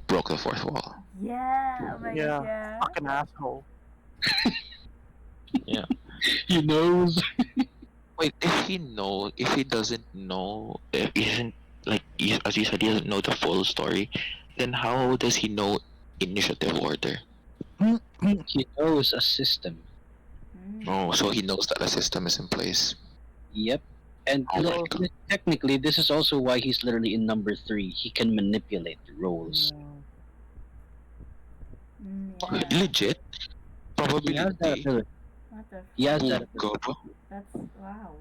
D: broke the fourth wall.
C: Yeah. Oh my
B: Yeah.
C: gosh. Yeah.
B: Fucking asshole.
E: He knows.
D: Wait, if he doesn't know, if he isn't, like, as you said, he doesn't know the full story, then how does he know initiative order?
E: He knows a system.
D: Oh, so he knows that the system is in place.
E: Yep. And
D: Oh my god.
E: technically, this is also why he's literally in number 3. He can manipulate the rolls.
C: Yeah.
D: Legit?
E: He has that
D: Probability?
E: ability.
C: What the?
E: He has
D: Oh,
E: that ability.
D: God.
C: That's wow.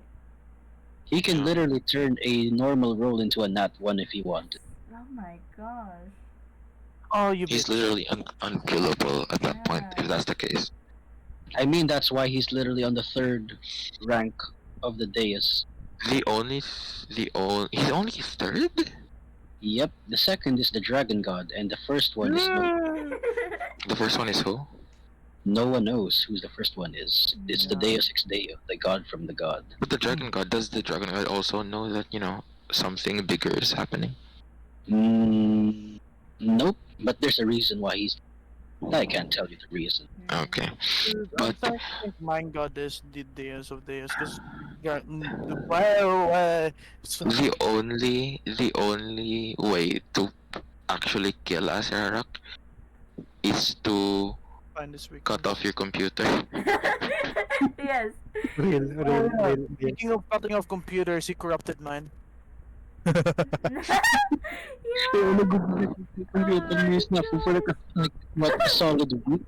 E: He can literally turn a normal roll into a nat 1 if he wanted.
C: Oh my gosh.
B: Oh, you
D: He's
B: bitch.
D: literally unkillable at that point, if that's the case.
E: I mean, that's why he's literally on the 3rd rank of the dais.
D: He's only third?
E: Yep, the second is the dragon god, and the first one is
D: The first one is who?
E: no one knows who the first one is. It's the Deus Ex Deo, the god from the god.
D: But the dragon god, does the dragon god also know that, something bigger is happening?
E: Nope, but there's a reason why he's. I can't tell you the reason.
D: Okay.
B: Dude,
D: But-
B: I think mine god is the Deus of Deus, because
D: The only way to actually kill Azerarak is to
B: find this week.
D: cut off your computer.
C: Yes.
A: Real.
B: Speaking of cutting off computers, he corrupted mine.
C: Yeah.
E: SNAFU for like a solid week.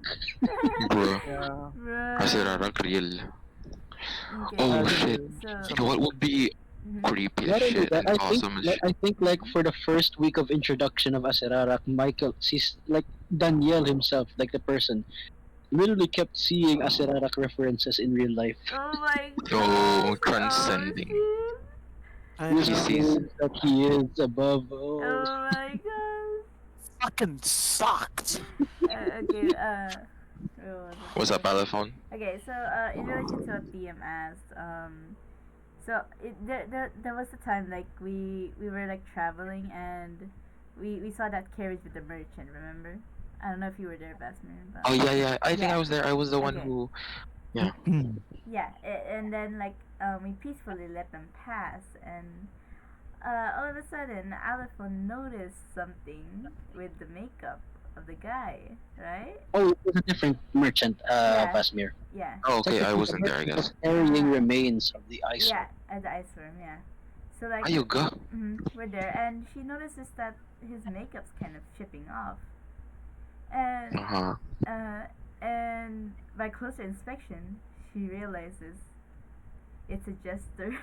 D: Bro,
B: Yeah.
C: Bruh.
D: Azerarak real.
C: Okay,
D: Oh shit.
C: So,
D: You know what would be
C: mhm.
D: creepy
E: Not
D: as
E: only
D: shit
E: that,
D: and awesome as shit?
E: I think like for the first week of introduction of Aserarak, Michael sees like Danielle himself, like the person, literally kept seeing Aserarak references in real life.
C: Oh my
D: Oh,
C: god.
D: transcending.
C: Oh,
B: I
E: Which
D: He
B: know.
D: sees-
E: means that he is above
C: shit.
E: all.
C: Oh my god.
B: Fucking sucked.
C: Okay,
D: What's up, Alephone?
C: Okay, so in relation to what DM asked, so there was a time like we were like traveling and we saw that carriage with the merchant. Remember? I don't know if you were there, Vasmir. But
D: Oh yeah. I think
C: Yeah.
D: I was there. I was the one
C: Okay.
D: who.
C: yeah, and then like we peacefully let them pass, and all of a sudden, Alephone noticed something with the makeup of the guy, right?
E: Oh, it was a different merchant,
C: Yeah.
E: Vasmir.
C: Yeah.
D: Oh, okay, I
E: Technically, the
D: wasn't there, I
E: merchant was
D: guess.
E: carrying
C: Ah.
E: remains of the ice.
C: Yeah, at the ice worm, yeah. So like,
D: Ayuga.
C: we're there, and she notices that his makeup's kind of chipping off, and
D: Uh-huh.
C: uh, and by closer inspection, she realizes it's a jester.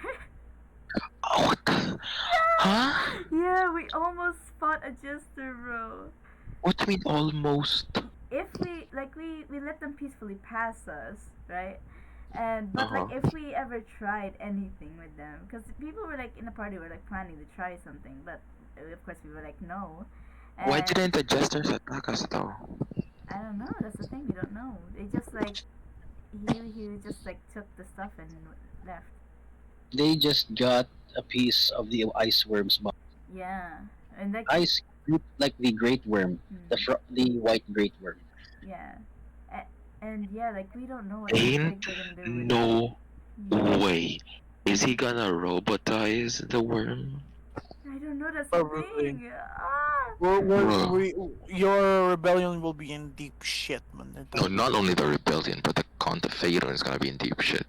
D: Oh, what the? Huh?
C: Yeah, we almost fought a jester, bro.
D: What do you mean almost?
C: If we let them peacefully pass us, right? And but
D: Uh-huh.
C: like if we ever tried anything with them, because people were like in the party were like planning to try something, but of course we were like no.
D: Why
C: And
D: didn't the jesters attack us though?
C: I don't know. That's the thing. We don't know. They just like he just like took the stuff and left.
E: They just got a piece of the ice worm's body.
C: Yeah, and like
E: Ice, like the great worm, the white great worm.
C: yeah, and yeah, like we don't know what
D: Ain't
C: they're gonna do with
D: no
C: it.
D: way. Is he gonna robotize the worm?
C: I don't know. That's
B: Probably.
C: the thing. Ah.
B: Your rebellion will be in deep shit, man.
D: No, not only the rebellion, but the Count of Phaeton is gonna be in deep shit.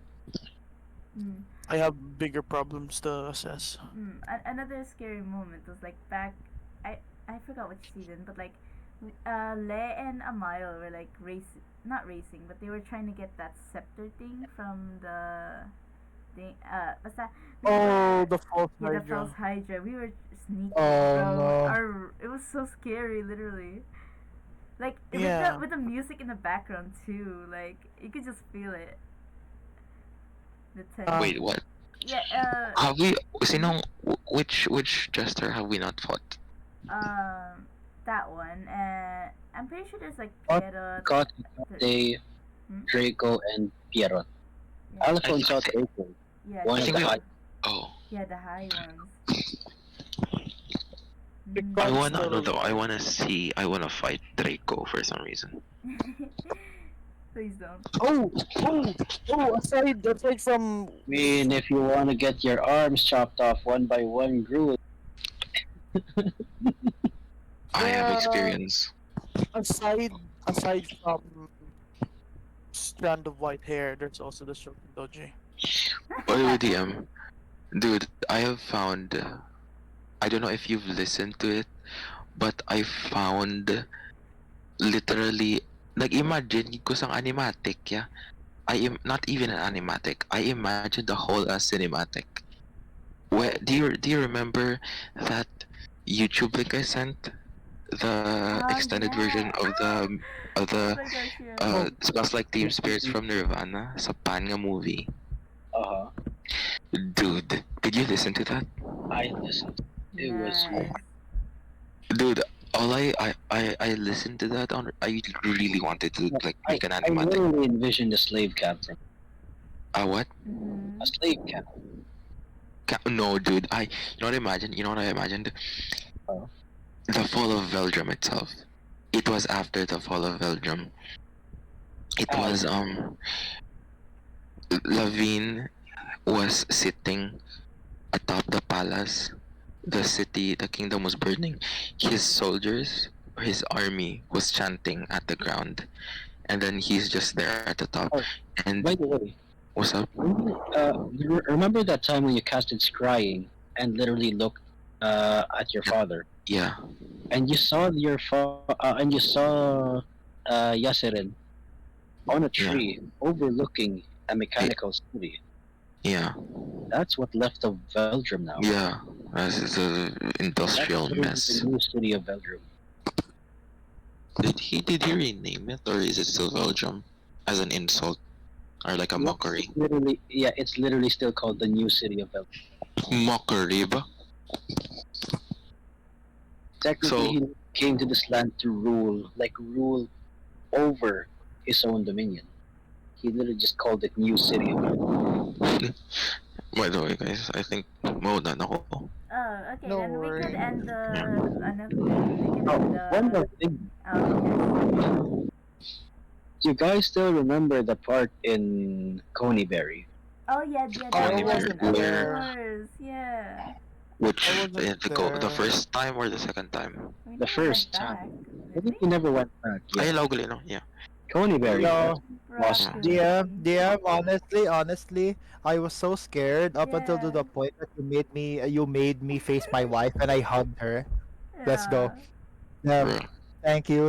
C: Mm.
B: I have bigger problems to assess.
C: Another scary moment was like back. I forgot which season, but like, Le and Amiel were like not racing, but they were trying to get that scepter thing from the thing. Basta, we
B: Oh,
C: were-
B: the false
C: yeah, the false
B: Hydra.
C: Hydra. We were sneaking,
A: Oh,
C: bro.
A: no.
C: It was so scary, literally. Like
B: Yeah.
C: with the music in the background too, like you could just feel it. The tension.
D: Wait, what?
C: Yeah.
D: Have we? Sinong? Which jester have we not fought?
C: That one. I'm pretty sure there's like
E: What?
C: Piero.
E: Got they, Draco, and Piero.
C: Yeah.
E: Alephone saw
D: I
E: Draco.
C: Yeah,
E: One
D: I
E: of
D: think
E: the
D: we.
E: high.
D: Oh,
C: yeah, the high ones.
D: I
B: God's
D: wanna. No,
B: totally
D: though. I
B: right.
D: wanna see. I wanna fight Draco for some reason.
C: Please don't.
B: Aside from
E: I mean, if you want to get your arms chopped off one by one, Groot.
D: I have
B: Yeah.
D: experience.
B: aside from strand of white hair, there's also the Shogun Doji.
D: By the way, DM, dude, I have found. I don't know if you've listened to it, but I found literally. Nag-imagine ko sang animatic, yeah. I am not even an animatic. I imagined the whole as cinematic. Where do you remember that YouTube link I sent? The
C: Oh,
D: extended
C: yeah.
D: version of the
C: Oh my gosh, yeah.
D: Smells Like Teen Spirits from Nirvana sa Panga movie.
E: Uh huh.
D: Dude, did you listen to that?
E: I listened. It was.
C: Nice.
D: Dude, all I listened to that on. I really wanted to like
E: I,
D: make an
E: I
D: animatic.
E: literally envisioned a slave camp from
D: What?
C: Mhm.
E: a slave camp.
D: No, dude. You know what I imagined? You know what I imagined?
E: Oh.
D: The fall of Veldrum itself. It was after the fall of Veldrum. It
E: Oh.
D: was Lavine was sitting atop the palace. The city, the kingdom was burning. His soldiers, his army was chanting at the ground, and then he's just there at the top.
E: Oh,
D: And
E: By the way,
D: what's up?
E: remember that time when you casted Scrying and literally looked at your father,
D: Yeah,
E: and you saw and you saw Yasirin on a
D: Yeah.
E: tree overlooking a mechanical city.
D: yeah,
E: That's what left of Veldrum now.
D: yeah. It's a industrial
E: That's literally
D: mess.
E: the new city of Veldrum.
D: Did he rename it, or is it still Veldrum as an insult or like a mockery?
E: It's literally still called the new city of Veldrum.
D: Mockery, ba?
E: Technically,
D: So-
E: he came to this land to rule over his own dominion. He literally just called it New City of Veldrum.
D: By the way, guys, I think mode na ako.
C: Oh, okay.
A: No
C: then we could
A: worries.
C: end the.
E: One more thing.
C: Oh,
E: Do you guys still remember the part in Coneyberry?
C: oh yeah, yeah.
A: Oh,
C: That
A: it
C: one.
A: wasn't
C: Of
D: where-
C: course, yeah.
D: Which
B: I wasn't
D: the
B: there.
D: first time or the second time?
C: We
E: The
C: never
E: first
C: went back,
E: time. I
C: did
E: think
C: we?
E: we never went back.
D: Ay,
E: Yeah.
D: locally, no? Yeah.
E: Coneyberry.
A: Hello.
E: Lost.
C: Broccoli.
A: DM, honestly, I was so scared up until to
C: Yeah.
A: the point that you made me face my wife and I hugged her. Let's go.
C: Yeah.
A: Yeah,
D: Bro.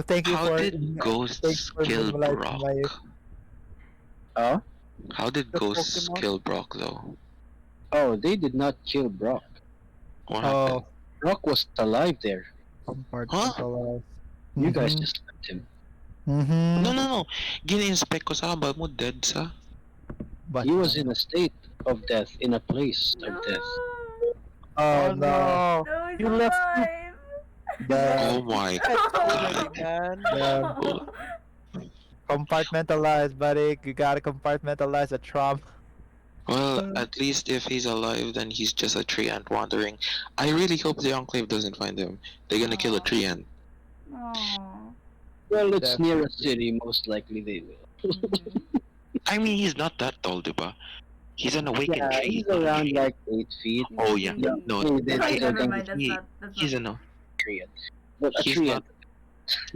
A: thank you
D: How
A: for
D: did ghosts kill
A: minimalizing my
D: Brock?
E: Oh?
D: How did
B: The
D: ghosts
B: Pokemon.
D: kill Brock though?
E: Oh, they did not kill Brock.
D: What happened?
A: oh
E: Brock was alive there.
D: Huh?
A: compartmentalized.
E: You guys
A: Mm-hmm.
E: just left him.
D: No,
A: Mm-hmm.
D: no, no. Gini-inspect ko sa haba mo, dead sa.
A: But
E: He was in a state of death, in a place of
C: No.
E: death.
A: oh
B: Oh
A: no.
B: no!
C: No, he's
B: You left me.
C: alive.
D: Oh
A: The
D: my
B: Already,
D: god.
B: man.
A: the compartmentalized, buddy. You gotta compartmentalize the trauma.
D: Well, at least if he's alive, then he's just a tree ant wandering. I really hope the Enclave doesn't find him. They're gonna kill a tree ant.
C: Aww.
E: Well, it's near a
A: Definitely.
E: city, most likely they will.
C: Mhm.
D: I mean, he's not that tall, diba? He's an awakened
E: Yeah,
D: tree.
E: he's
D: Not a
E: around
D: tree.
E: like 8 feet.
D: Oh yeah.
E: Yeah,
D: No,
E: he did
C: Oh,
E: say
C: never
E: that
C: mind. That's
D: he,
C: not. That's
D: he's
C: not.
D: a no.
E: tree ant. But a
D: He's
E: tree
D: not.
E: ant.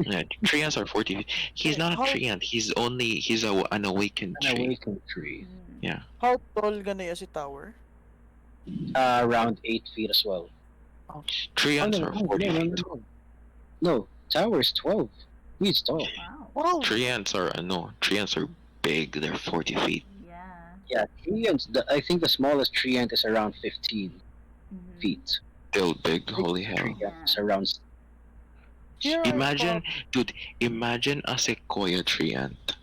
D: Yeah, tree ants are 40 feet. He's
B: Wait,
D: not a
B: how
D: tree ant. He's an awakened
E: An
D: tree.
E: awakened tree.
C: Mm.
D: Yeah.
B: how tall gonna si tower?
E: Around 8 feet as well.
D: Tree
E: Oh,
D: ants
E: no,
D: are
E: no,
D: 40
E: no, no,
D: feet.
E: no, no. No, tower is 12 feet tall.
C: Wow.
B: Wow.
D: Tree ants are no. Tree ants are big. They're 40 feet.
C: Yeah.
E: Yeah, tree ants, I think the smallest tree ant is around 15
C: Mhm.
E: feet.
D: Still big. Holy
E: Tree
D: hell.
E: ant is around.
B: Here I
D: Imagine,
B: thought
D: dude. Imagine a sequoia tree ant.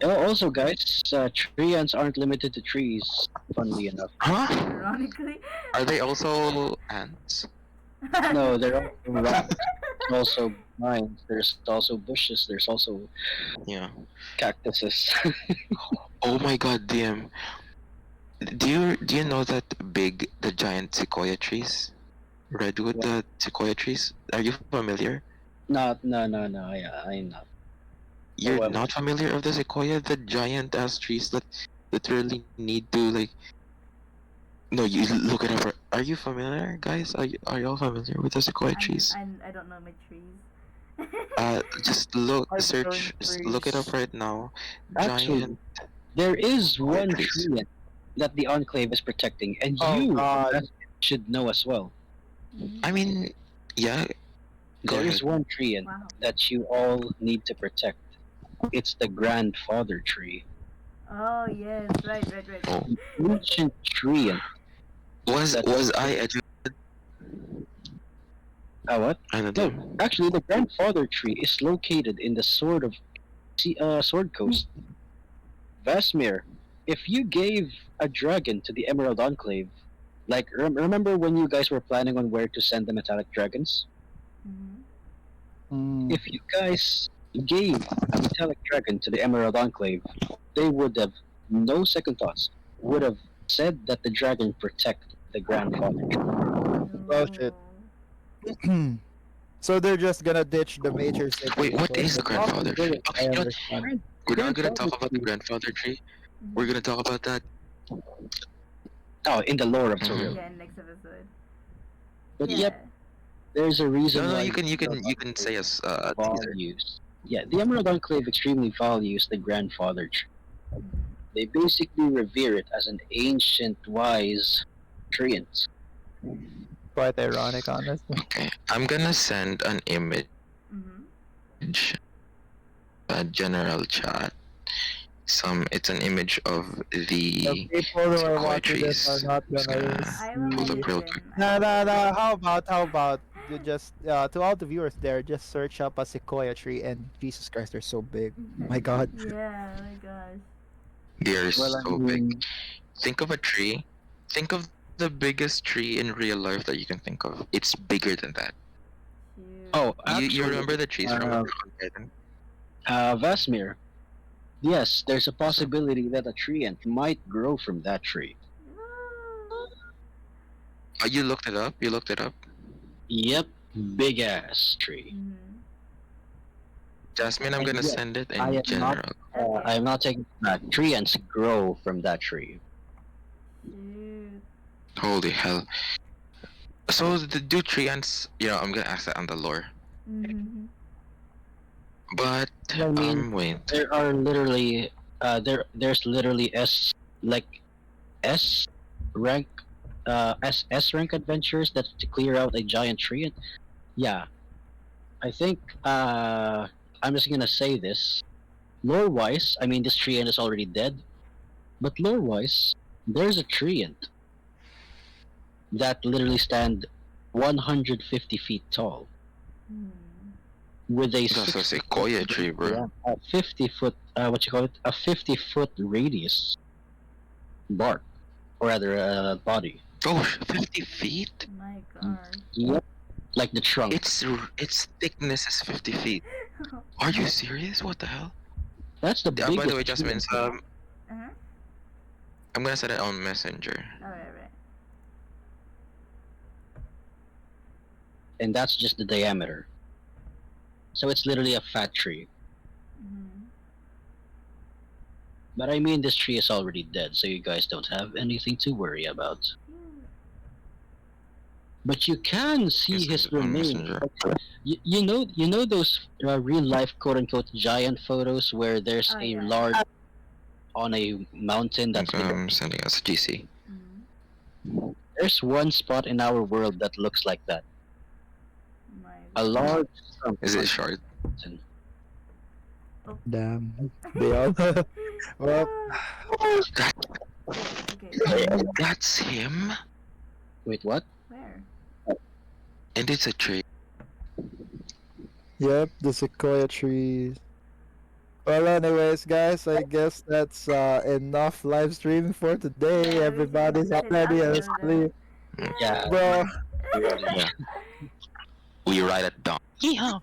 E: Oh, also, guys, tree ants aren't limited to trees, funnily enough.
D: Huh?
C: Ironically.
D: Are they also ants?
E: No, they're also rocks, also vines, there's also bushes, there's also
D: Yeah.
E: cactuses.
D: Oh my god, DM. Do you know that the giant sequoia trees? Redwood,
E: Yeah.
D: the sequoia trees? Are you familiar?
E: No, yeah, I'm not.
D: You're
E: However,
D: not familiar of the sequoia, the giant ass trees that literally need to like. No, you look it up. Are you familiar, guys? Are y'all familiar with the sequoia trees?
C: I don't know my trees.
D: Just
B: Hard-turned
D: look it up
B: trees.
D: right now.
E: actually,
D: Giant
E: there is
D: sequoia
E: one
D: trees.
E: tree ant that the Enclave is protecting, and
A: Oh
E: you
A: god.
E: should know as well.
C: Mhm.
D: I mean, yeah. Go
E: There
D: ahead.
E: is one tree ant
C: Wow.
E: that you all need to protect. It's the grandfather tree.
C: Oh yes, right.
D: Oh.
E: Ancient tree ant.
D: Was I educated?
E: What?
D: I don't
E: No,
D: know.
E: actually, the grandfather tree is located in the Sword Coast. Vasmir, if you gave a dragon to the Emerald Enclave, like remember when you guys were planning on where to send the metallic dragons?
C: Mhm.
A: Mm.
E: If you guys gave a metallic dragon to the Emerald Enclave, they would have no second thoughts. Would have said that the dragon protect the grandfather tree.
A: Oh shit. So they're just gonna ditch the major city.
D: Wait, what
A: for
D: is the grandfather tree?
A: I
D: Okay, you know what?
A: understand.
D: We're not gonna
E: Grandfather
D: talk about the
E: tree.
D: grandfather tree.
C: Mhm.
D: We're gonna talk about that.
E: Oh, in the lore of
D: Mhm.
E: Toril.
C: Yeah, in next episode.
E: But
C: Yeah.
E: yep, there's a reason
D: No,
E: why
D: you
E: the Emerald
D: you can say
E: Enclave
D: us a teaser.
E: values. Yeah, the Emerald Enclave extremely values the grandfather tree.
C: Mhm.
E: They basically revere it as an ancient, wise treant.
A: Quite ironic, honestly.
D: Okay, I'm gonna send an image,
C: Mhm.
D: a general chat. It's an image of
A: The
D: the
A: people who are
D: sequoia
A: watching this are
D: trees.
A: not
D: Just
A: gonna
D: gonna
C: I will
D: pull
A: see.
D: up real
C: listen.
D: quick.
A: No,
C: I
A: no,
C: will
A: no.
C: listen.
A: How about you just to all the viewers there, just search up a sequoia tree and Jesus Christ, they're so big. My God.
C: Yeah. Oh my gosh.
D: They're
E: Well, I
D: so big.
E: mean,
D: Think of a tree. Think of the biggest tree in real life that you can think of. It's bigger than that.
C: Shoot.
E: oh,
D: You
E: actually,
D: remember the trees from
E: uh,
D: Armageddon?
E: Vasmir. Yes, there's a possibility that a treant might grow from that tree.
C: No.
D: You looked it up. You looked it up.
E: Yep, big ass tree.
C: Mhm.
D: Jasmine, I'm
E: And
D: gonna
E: yes,
D: send it
E: I
D: in
E: am not.
D: general.
C: Okay.
E: I am not taking that. Treants grow from that tree.
C: Shoot.
D: Holy hell. So the do treants, I'm gonna ask that on the lore.
C: Mm-hmm.
D: But
E: I mean,
D: wait.
E: there are literally there's literally S rank S rank adventures that to clear out a giant tree. And yeah, I think I'm just gonna say this. Lore wise, I mean this treant is already dead, but lore wise, there's a treant that literally stand 150 feet tall
C: Mm.
E: with a
D: That's a
E: 60
D: sequoia tree, bro.
E: yeah, a 50-foot what you call it, a 50-foot radius bark, or rather body.
D: Oh, 50 feet?
C: My God.
E: Yep, like the trunk.
D: Its thickness is 50 feet. Are you serious? What the hell?
E: That's the
D: By
E: biggest.
D: the way, Jasmine,
C: Uh-huh.
D: I'm gonna send it on Messenger.
C: Alright, right.
E: And that's just the diameter. So it's literally a fat tree.
C: Mm-hmm.
E: But I mean, this tree is already dead, so you guys don't have anything to worry about. But you can see
D: Yes,
E: his
D: on
E: remains.
D: Messenger.
E: You know those real life quote unquote giant photos where there's
C: Oh,
E: a
C: yeah.
E: large on a mountain that's big.
D: I'm sending us GC.
C: Mm-hmm.
E: There's one spot in our world that looks like that.
C: My
E: A
C: God.
E: large chunk
D: Is
E: on
D: it
E: a
D: short?
E: mountain.
A: Damn. They all. Well,
D: That,
C: Okay.
D: that's him?
E: Wait, what?
C: Where?
D: And it's a tree.
A: yep, the sequoia trees. Well, anyways, guys, I guess that's enough live streaming for today.
C: Yeah, we should
A: Everybody's
C: let it
A: already
C: upload.
A: asleep.
E: Yeah.
A: Bro,
D: Yeah. We ride at dawn. Yeehaw!